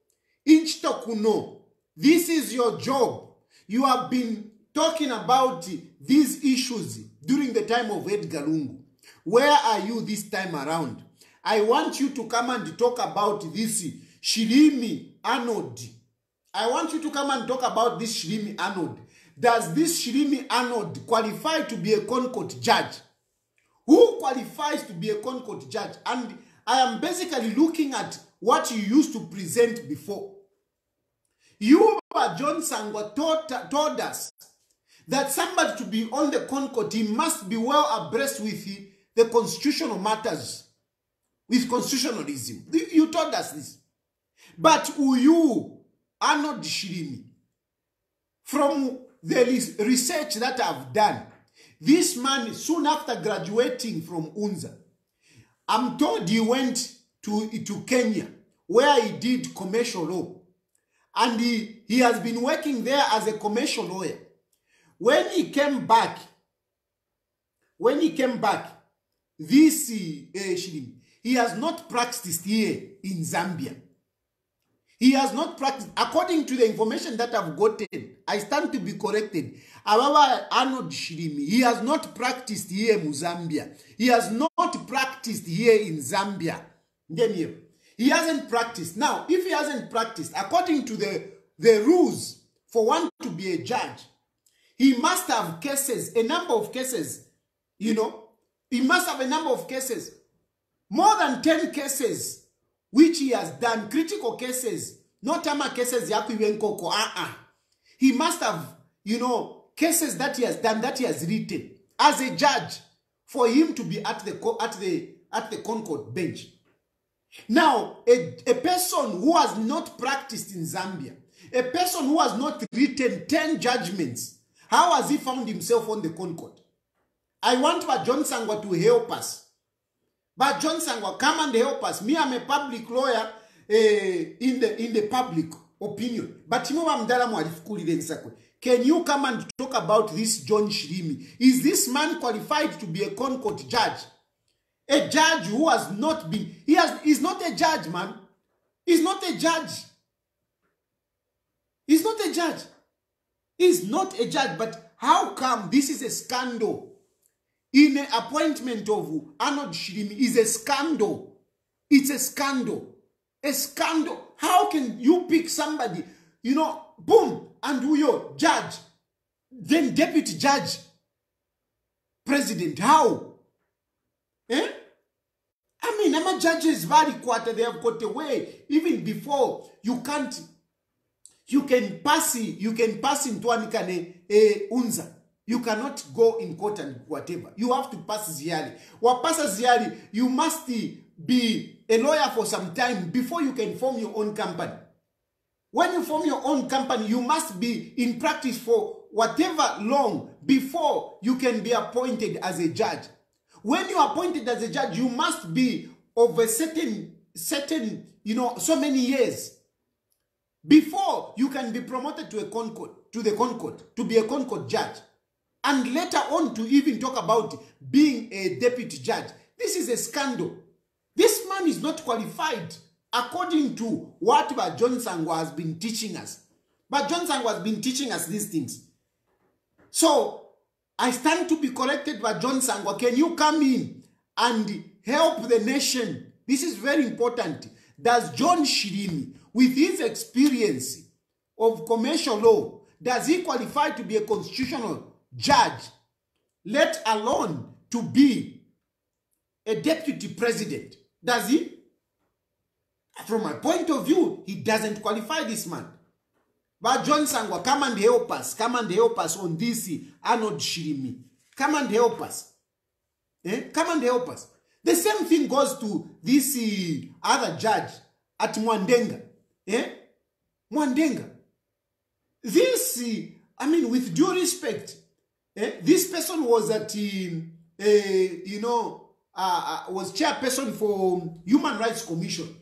Inchtokuno. This is your job. You have been talking about these issues during the time of Edgar Lungu. Where are you this time around? I want you to come and talk about this Shilimi Arnold. I want you to come and talk about this Shilimi Arnold. Does this Shilimi Arnold qualify to be a Concord judge? Who qualifies to be a Concord judge? And I am basically looking at what you used to present before. You, John Sangwa, told us that somebody to be on the Concord, he must be well abreast with the constitutional matters, with constitutionalism. You told us this. But you, Arnold Shilimi, from the research that I've done, this man, soon after graduating from UNZA, I'm told he went to Kenya, where he did commercial law. And he has been working there as a commercial lawyer. When he came back, this Shilimi, he has not practiced here in Zambia. He has not practiced, according to the information that I've gotten, I stand to be corrected. However, Arnold Shilimi, he has not practiced here in Zambia. He has not practiced here in Zambia. He hasn't practiced. Now, if he hasn't practiced, according to the rules for one to be a judge, he must have cases, a number of cases, you know. He must have a number of cases, more than 10 cases, which he has done, critical cases, not tama cases yaku. He must have, you know, cases that he has done, that he has written as a judge for him to be at the Concord bench. Now, a person who has not practiced in Zambia, a person who has not written 10 judgments, how has he found himself on the Concord? I want John Sangwa to help us. But John Sangwa, come and help us. Me, I'm a public lawyer in the public opinion. But can you come and talk about this John Shilimi? Is this man qualified to be a Concord judge? A judge who has not been... He's not a judge, man. He's not a judge. He's not a judge. He's not a judge. But how come this is a scandal? In the appointment of Arnold Shilimi is a scandal. It's a scandal. A scandal. How can you pick somebody, you know, boom, and do your judge, then deputy judge, president. How? Eh? I mean, I'm a judges very quarter, they have got away. Even before, you can pass into Anikane unza. You cannot go in court and whatever. You have to pass Ziali. Wapasa Ziali, you must be a lawyer for some time before you can form your own company. When you form your own company, you must be in practice for whatever long before you can be appointed as a judge. When you are appointed as a judge, you must be of a certain, so many years before you can be promoted to the Concord, to be a Concord judge. And later on to even talk about being a deputy judge. This is a scandal. This man is not qualified according to what John Sangwa has been teaching us. But John Sangwa has been teaching us these things. So, I stand to be corrected by John Sangwa. Can you come in and help the nation? This is very important. Does John Shirimi, with his experience of commercial law, does he qualify to be a constitutional judge, let alone to be a deputy president? Does he? From my point of view, he doesn't qualify, this man. But John Sangwa, come and help us. Come and help us on this Arnold Shirimi. Come and help us. Come and help us. The same thing goes to this other judge at Mwandenga. Mwandenga. This, I mean, with due respect, this person was at, was chairperson for Human Rights Commission.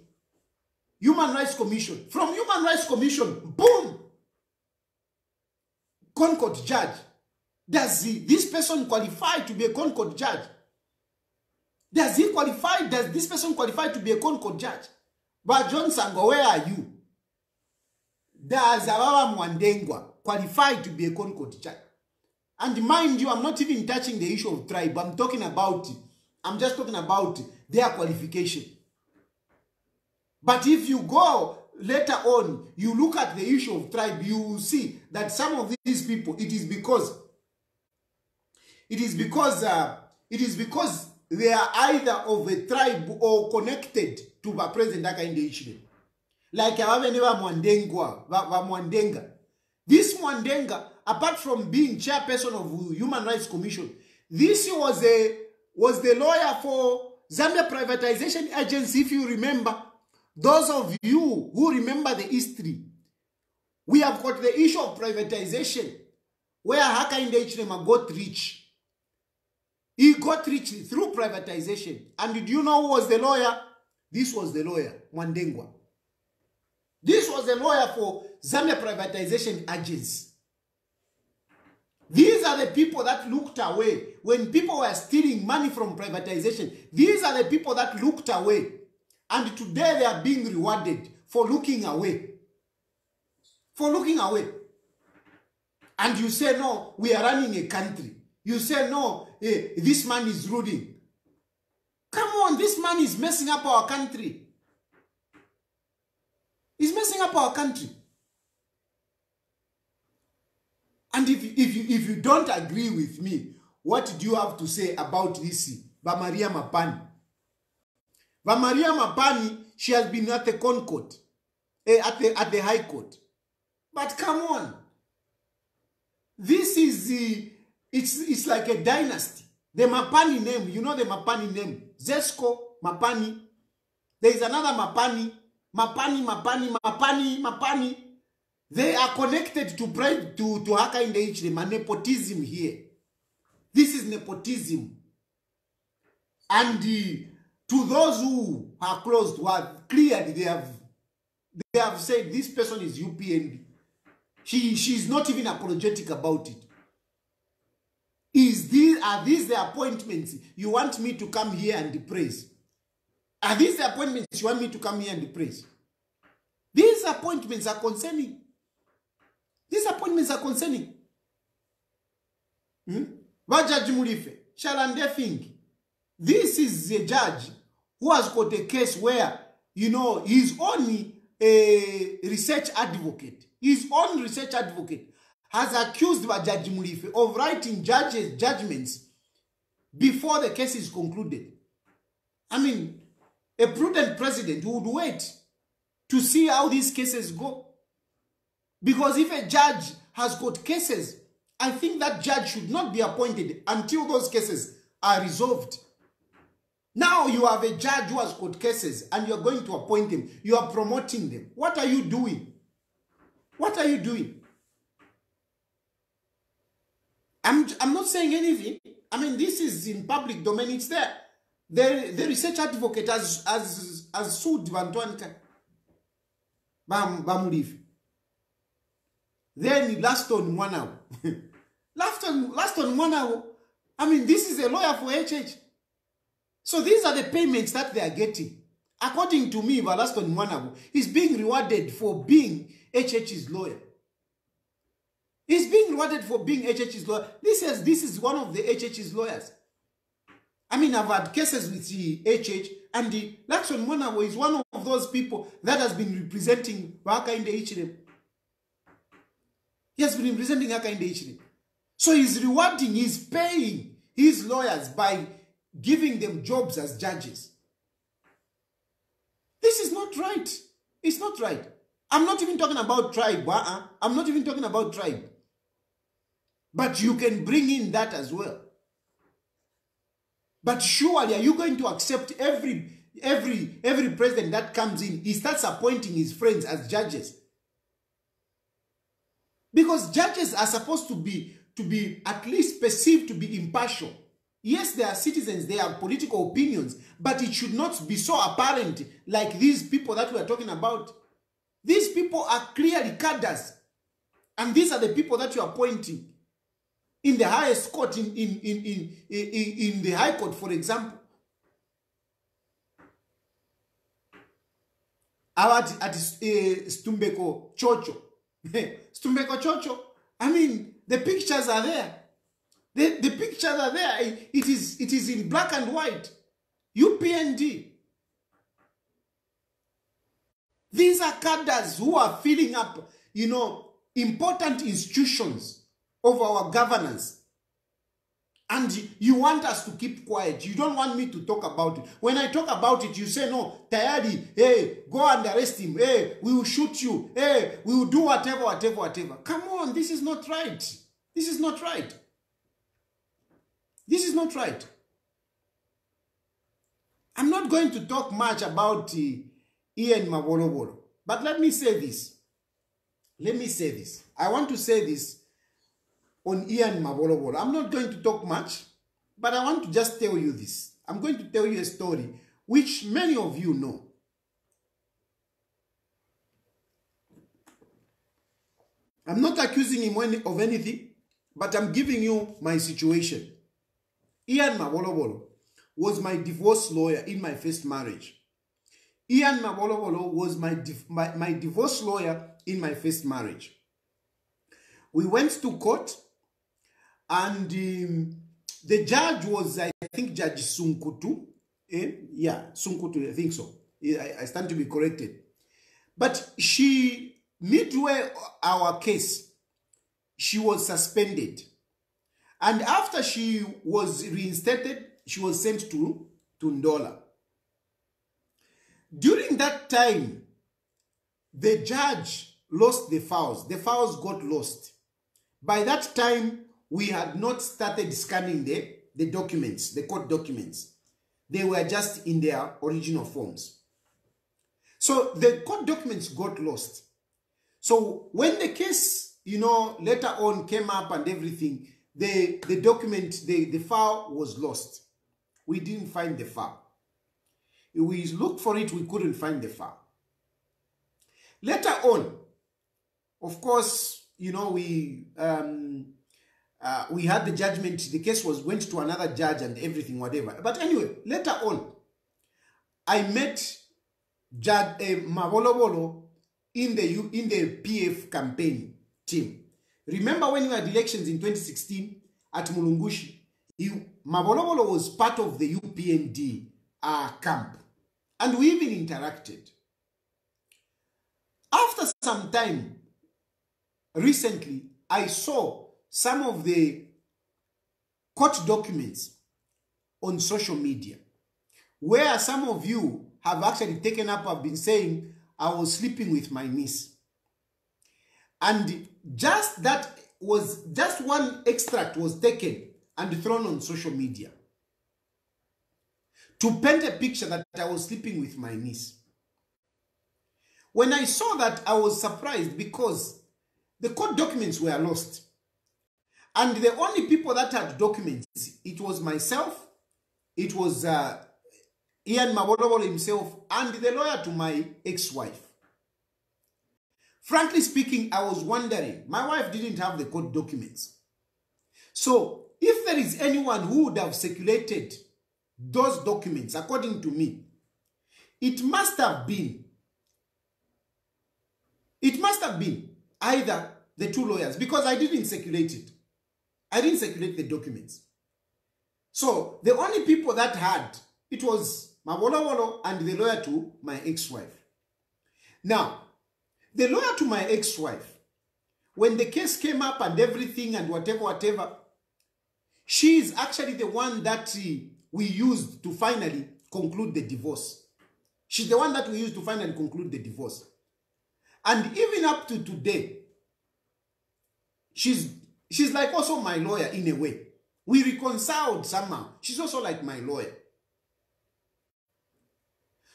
Human Rights Commission. From Human Rights Commission, boom! Concord judge. Does this person qualify to be a Concord judge? Does he qualify? Does this person qualify to be a Concord judge? But John Sangwa, where are you? Does Awawa Mwandengwa qualify to be a Concord judge? And mind you, I'm not even touching the issue of tribe. I'm just talking about their qualification. But if you go later on, you look at the issue of tribe, you will see that some of these people, it is because they are either of a tribe or connected to the President Hakainde Hichilema. Like Mwandenga. This Mwandenga, apart from being chairperson of Human Rights Commission, this was the lawyer for Zambia Privatization Agency, if you remember. Those of you who remember the history, we have got the issue of privatization, where Hakainde Hichilema got rich. He got rich through privatization. And did you know who was the lawyer? This was the lawyer, Mwandengwa. This was the lawyer for Zambia Privatization Agency. These are the people that looked away when people were stealing money from privatization. These are the people that looked away. And today they are being rewarded for looking away. For looking away. And you say, no, we are running a country. You say, no, this man is ruling. Come on, this man is messing up our country. He's messing up our country. And if you don't agree with me, what do you have to say about this Bamaria Mapani? Bamaria Mapani, she has been at the Concord, at the High Court. But come on. This is it's like a dynasty. The Mapani name, you know the Mapani name. Zesco, Mapani. There is another Mapani. Mapani. They are connected to Hakainde Hichilema. Nepotism here. This is nepotism. And to those who are close to her, clearly they have said this person is UPND. She's not even apologetic about it. Are these the appointments you want me to come here and praise? Are these the appointments you want me to come here and praise? These appointments are concerning. These appointments are concerning. Judge Mulife, Shalande think this is a judge who has got a case where, you know, he's only a research advocate. His own research advocate has accused Judge Mulife of writing judgments before the case is concluded. I mean, a prudent president would wait to see how these cases go. Because if a judge has got cases, I think that judge should not be appointed until those cases are resolved. Now you have a judge who has got cases and you're going to appoint him. You are promoting them. What are you doing? What are you doing? I'm not saying anything. I mean, this is in public domain. It's there. The research advocate has sued Vantuanka. Bamurifi. Then last on 1 hour. last on 1 hour. I mean, this is a lawyer for HH. So these are the payments that they are getting. According to me, last on 1 hour, he's being rewarded for being HH's lawyer. He's being rewarded for being HH's lawyer. This is one of the HH's lawyers. I mean, I've had cases with the HH, and the Lakson Monawo is one of those people that has been representing Hakainde Hichilema. He has been representing Hakainde Hichilema. So he's rewarding, he's paying his lawyers by giving them jobs as judges. This is not right. It's not right. I'm not even talking about tribe. I'm not even talking about tribe. But you can bring in that as well. But surely, are you going to accept every president that comes in, he starts appointing his friends as judges? Because judges are supposed to be at least perceived to be impartial. Yes, they are citizens, they have political opinions, but it should not be so apparent like these people that we are talking about. These people are clearly cadres. And these are the people that you are appointing in the highest court, in the High Court, for example. At Stumbeko Chocho. Stumbeko Chocho. I mean, the pictures are there. The pictures are there. It is in black and white. UPND. These are cadres who are filling up, important institutions of our governance. And you want us to keep quiet. You don't want me to talk about it. When I talk about it, you say, no, Tayali, hey, go and arrest him. Hey, we will shoot you. Hey, we will do whatever. Come on, this is not right. This is not right. This is not right. I'm not going to talk much about Ian Mabolobolo. But let me say this. I want to say this on Ian Mabolobolo. I'm not going to talk much, but I want to just tell you this. I'm going to tell you a story which many of you know. I'm not accusing him of anything, but I'm giving you my situation. Ian Mabolobolo was my divorce lawyer in my first marriage. Ian Mabolobolo was my divorce lawyer in my first marriage. We went to court, and the judge was, I think, Judge Sunkutu. Yeah, Sunkutu, I think so. I stand to be corrected. But midway our case, she was suspended. And after she was reinstated, she was sent to Ndola. During that time, the judge lost the files. The files got lost. By that time, we had not started scanning the documents, the court documents. They were just in their original forms. So the court documents got lost. So when the case, later on came up and everything, the document, the file was lost. We didn't find the file. We looked for it, we couldn't find the file. Later on, of course, we had the judgment, the case went to another judge and everything, whatever. But anyway, later on, I met Judge Mabolobolo in the PF campaign team. Remember when we had elections in 2016 at Mulungushi? Mabolobolo was part of the UPND camp. And we even interacted. After some time, recently, I saw some of the court documents on social media, where some of you have actually taken up, have been saying, I was sleeping with my niece. And just that was, just one extract was taken and thrown on social media to paint a picture that I was sleeping with my niece. When I saw that, I was surprised because the court documents were lost. And the only people that had documents, it was myself, it was Ian Mabolobolo himself, and the lawyer to my ex-wife. Frankly speaking, I was wondering, my wife didn't have the court documents. So if there is anyone who would have circulated those documents, according to me, it must have been either the two lawyers, because I didn't circulate it. I didn't circulate the documents. So the only people that had, it was Mabolobolo and the lawyer to my ex-wife. Now, the lawyer to my ex-wife, when the case came up and everything and whatever, she is actually the one that we used to finally conclude the divorce. She's the one that we used to finally conclude the divorce. And even up to today, she's like also my lawyer in a way. We reconciled somehow. She's also like my lawyer.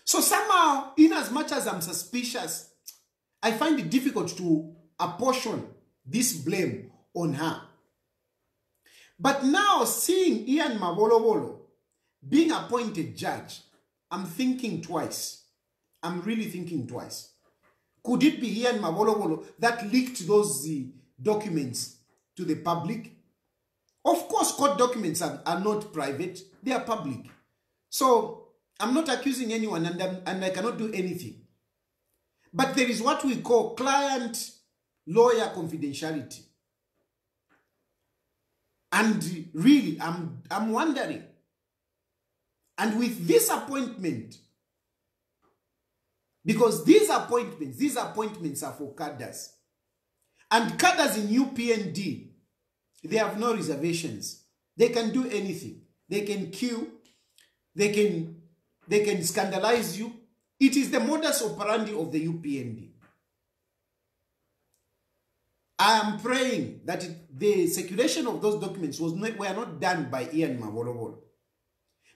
So somehow, in as much as I'm suspicious, I find it difficult to apportion this blame on her. But now, seeing Ian Mabolobolo being appointed judge, I'm thinking twice. I'm really thinking twice. Could it be Ian Mabolobolo that leaked those documents to the public? Of course, court documents are not private. They are public. So, I'm not accusing anyone and I cannot do anything. But there is what we call client-lawyer confidentiality. And really, I'm wondering. And with this appointment, because these appointments are for cadres. And cadres in UPND, they have no reservations. They can do anything. They can kill. They can scandalize you. It is the modus operandi of the UPND. I am praying that the circulation of those documents were not done by Ian Mabolobolo.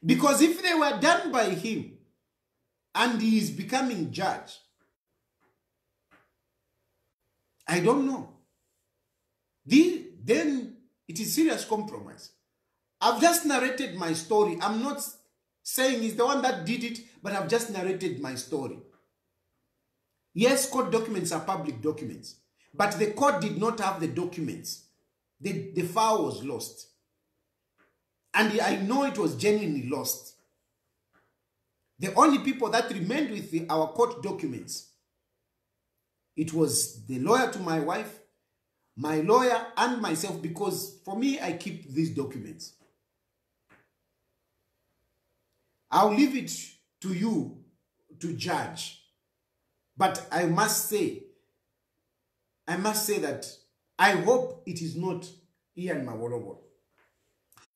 Because if they were done by him, and he is becoming judge, I don't know. Then it is serious compromise. I've just narrated my story. I'm not saying he's the one that did it, but I've just narrated my story. Yes, court documents are public documents, but the court did not have the documents. The file was lost. And I know it was genuinely lost. The only people that remained with our court documents, it was the lawyer to my wife, my lawyer, and myself, because for me, I keep these documents. I'll leave it to you to judge. But I must say that I hope it is not Ian Mabolobolo.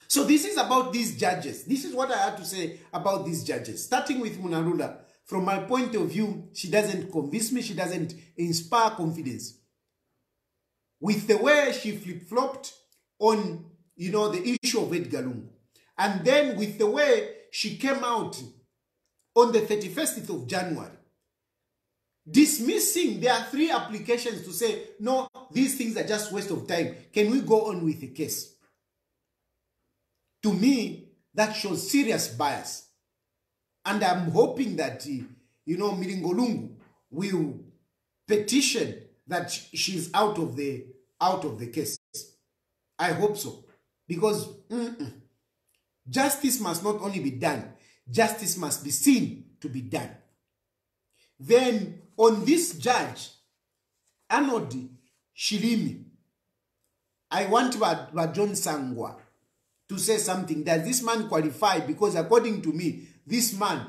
So this is about these judges. This is what I had to say about these judges. Starting with Munarula, from my point of view, she doesn't convince me. She doesn't inspire confidence. With the way she flip-flopped on, the issue of Edgar Lungu. And then with the way she came out on the 31st of January, dismissing their 3 applications to say, no, these things are just waste of time. Can we go on with the case? To me, that shows serious bias. And I'm hoping that, Milingo Lungu will petition that she's out of the case. I hope so. Because justice must not only be done, justice must be seen to be done. Then, on this judge, Arnold Shilimi, I want John Sangwa to say something. Does this man qualify? Because according to me, this man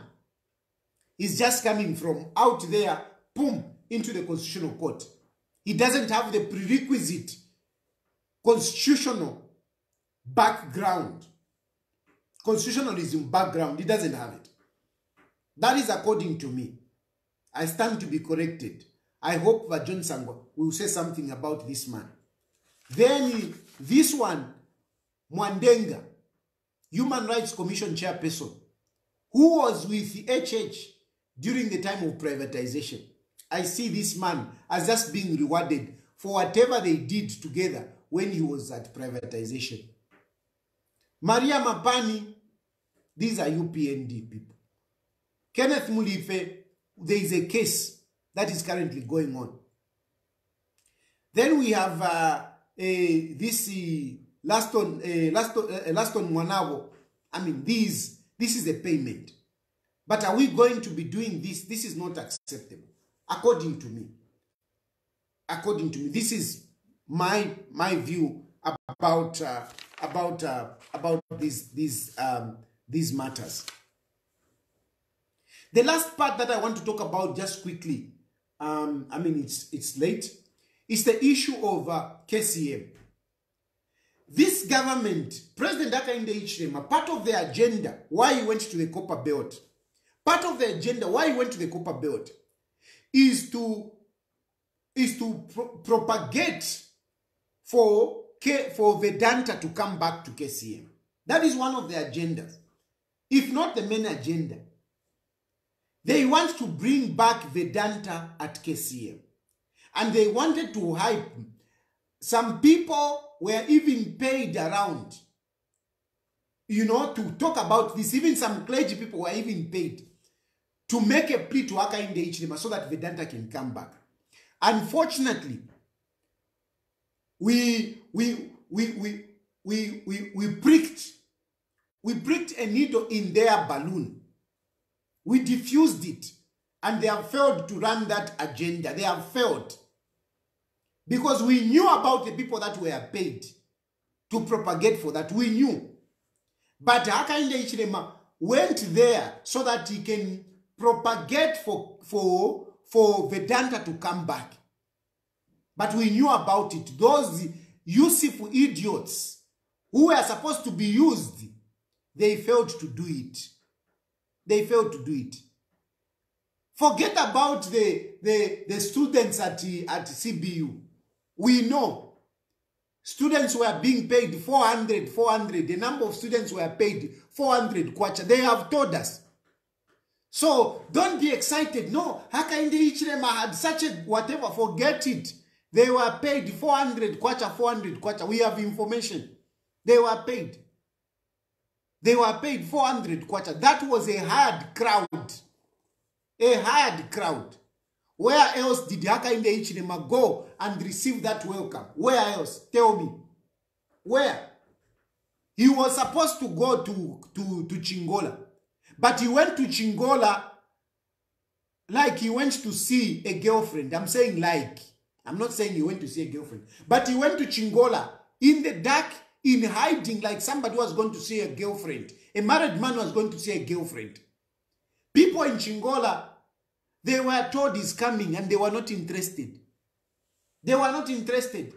is just coming from out there, boom, into the Constitutional Court. He doesn't have the prerequisite constitutional background. constitutionalism background. He doesn't have it. That is according to me. I stand to be corrected. I hope that John Sangwa will say something about this man. Then this one, Mwandenga, Human Rights Commission chairperson, who was with the HH during the time of privatization. I see this man as just being rewarded for whatever they did together when he was at privatization. Maria Mapani, these are UPND people. Kenneth Mulife, there is a case that is currently going on. Then we have this Laston Mwanavo. I mean, this is a payment. But are we going to be doing this? This is not acceptable, according to me. According to me, this is my view about these matters. The last part that I want to talk about just quickly, I mean it's late, is the issue of KCM. This government, President Hakainde Hichilema, part of the agenda why he went to the Copper Belt, part of the agenda why he went to the Copper Belt is to propagate for Vedanta to come back to KCM. That is one of the agendas, if not the main agenda. They want to bring back Vedanta at KCM. And they wanted to hype. Some people were even paid around, you know, to talk about this. Even some clergy people were even paid to make a plea to Hakainde Hichilema so that Vedanta can come back. Unfortunately, we pricked a needle in their balloon. We diffused it, and they have failed to run that agenda. They have failed. Because we knew about the people that were paid to propagate for that. We knew. But Hakainde Hichilema went there so that he can propagate for Vedanta to come back. But we knew about it. Those useful idiots who were supposed to be used, they failed to do it. They failed to do it. Forget about the students at CBU. We know students were being paid 400. The number of students were paid 400 kwacha. They have told us. So don't be excited. No, Hakainde Hichilema had such a whatever. Forget it. They were paid 400 kwacha, 400 kwacha. We have information. They were paid. They were paid 400 kwacha. That was a hired crowd. A hired crowd. Where else did Hakainde Hichilema go and receive that welcome? Where else? Tell me. Where? He was supposed to go to Chingola. But he went to Chingola like he went to see a girlfriend. I'm saying like. I'm not saying he went to see a girlfriend. But he went to Chingola in the dark, in hiding, like somebody was going to see a girlfriend. A married man was going to see a girlfriend. People in Chingola, they were told he's coming and they were not interested. They were not interested.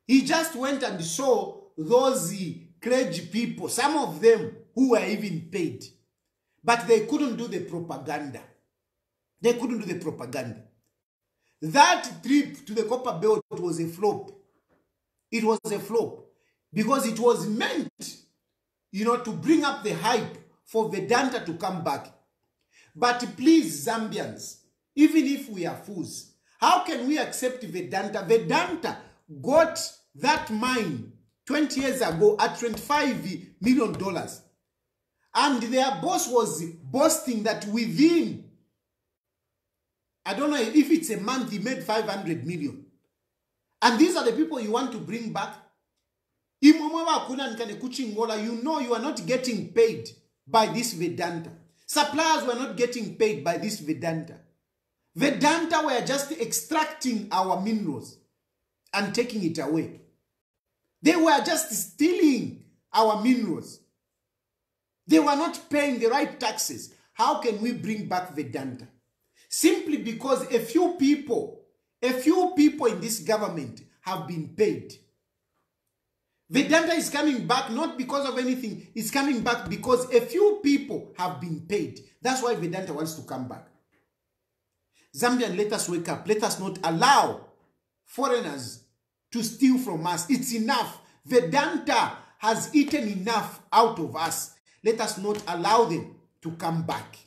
He just went and saw those clergy people, some of them who were even paid. But they couldn't do the propaganda. They couldn't do the propaganda. That trip to the Copper Belt was a flop. It was a flop. Because it was meant, you know, to bring up the hype for Vedanta to come back. But please, Zambians, even if we are fools, how can we accept Vedanta? Vedanta got that mine 20 years ago at $25 million. And their boss was boasting that within, I don't know if it's a month, he made 500 million. And these are the people you want to bring back? You know you are not getting paid by this Vedanta. Suppliers were not getting paid by this Vedanta. Vedanta were just extracting our minerals and taking it away. They were just stealing our minerals. They were not paying the right taxes. How can we bring back Vedanta? Simply because a few people in this government have been paid. Vedanta is coming back not because of anything. It's coming back because a few people have been paid. That's why Vedanta wants to come back. Zambian, let us wake up. Let us not allow foreigners to steal from us. It's enough. Vedanta has eaten enough out of us. Let us not allow them to come back.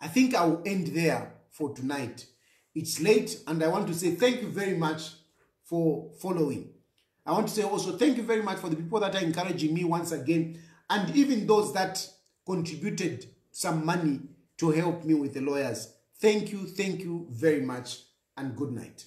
I think I will end there for tonight. It's late, and I want to say thank you very much for following. I want to say also thank you very much for the people that are encouraging me once again, and even those that contributed some money to help me with the lawyers. Thank you very much, and good night.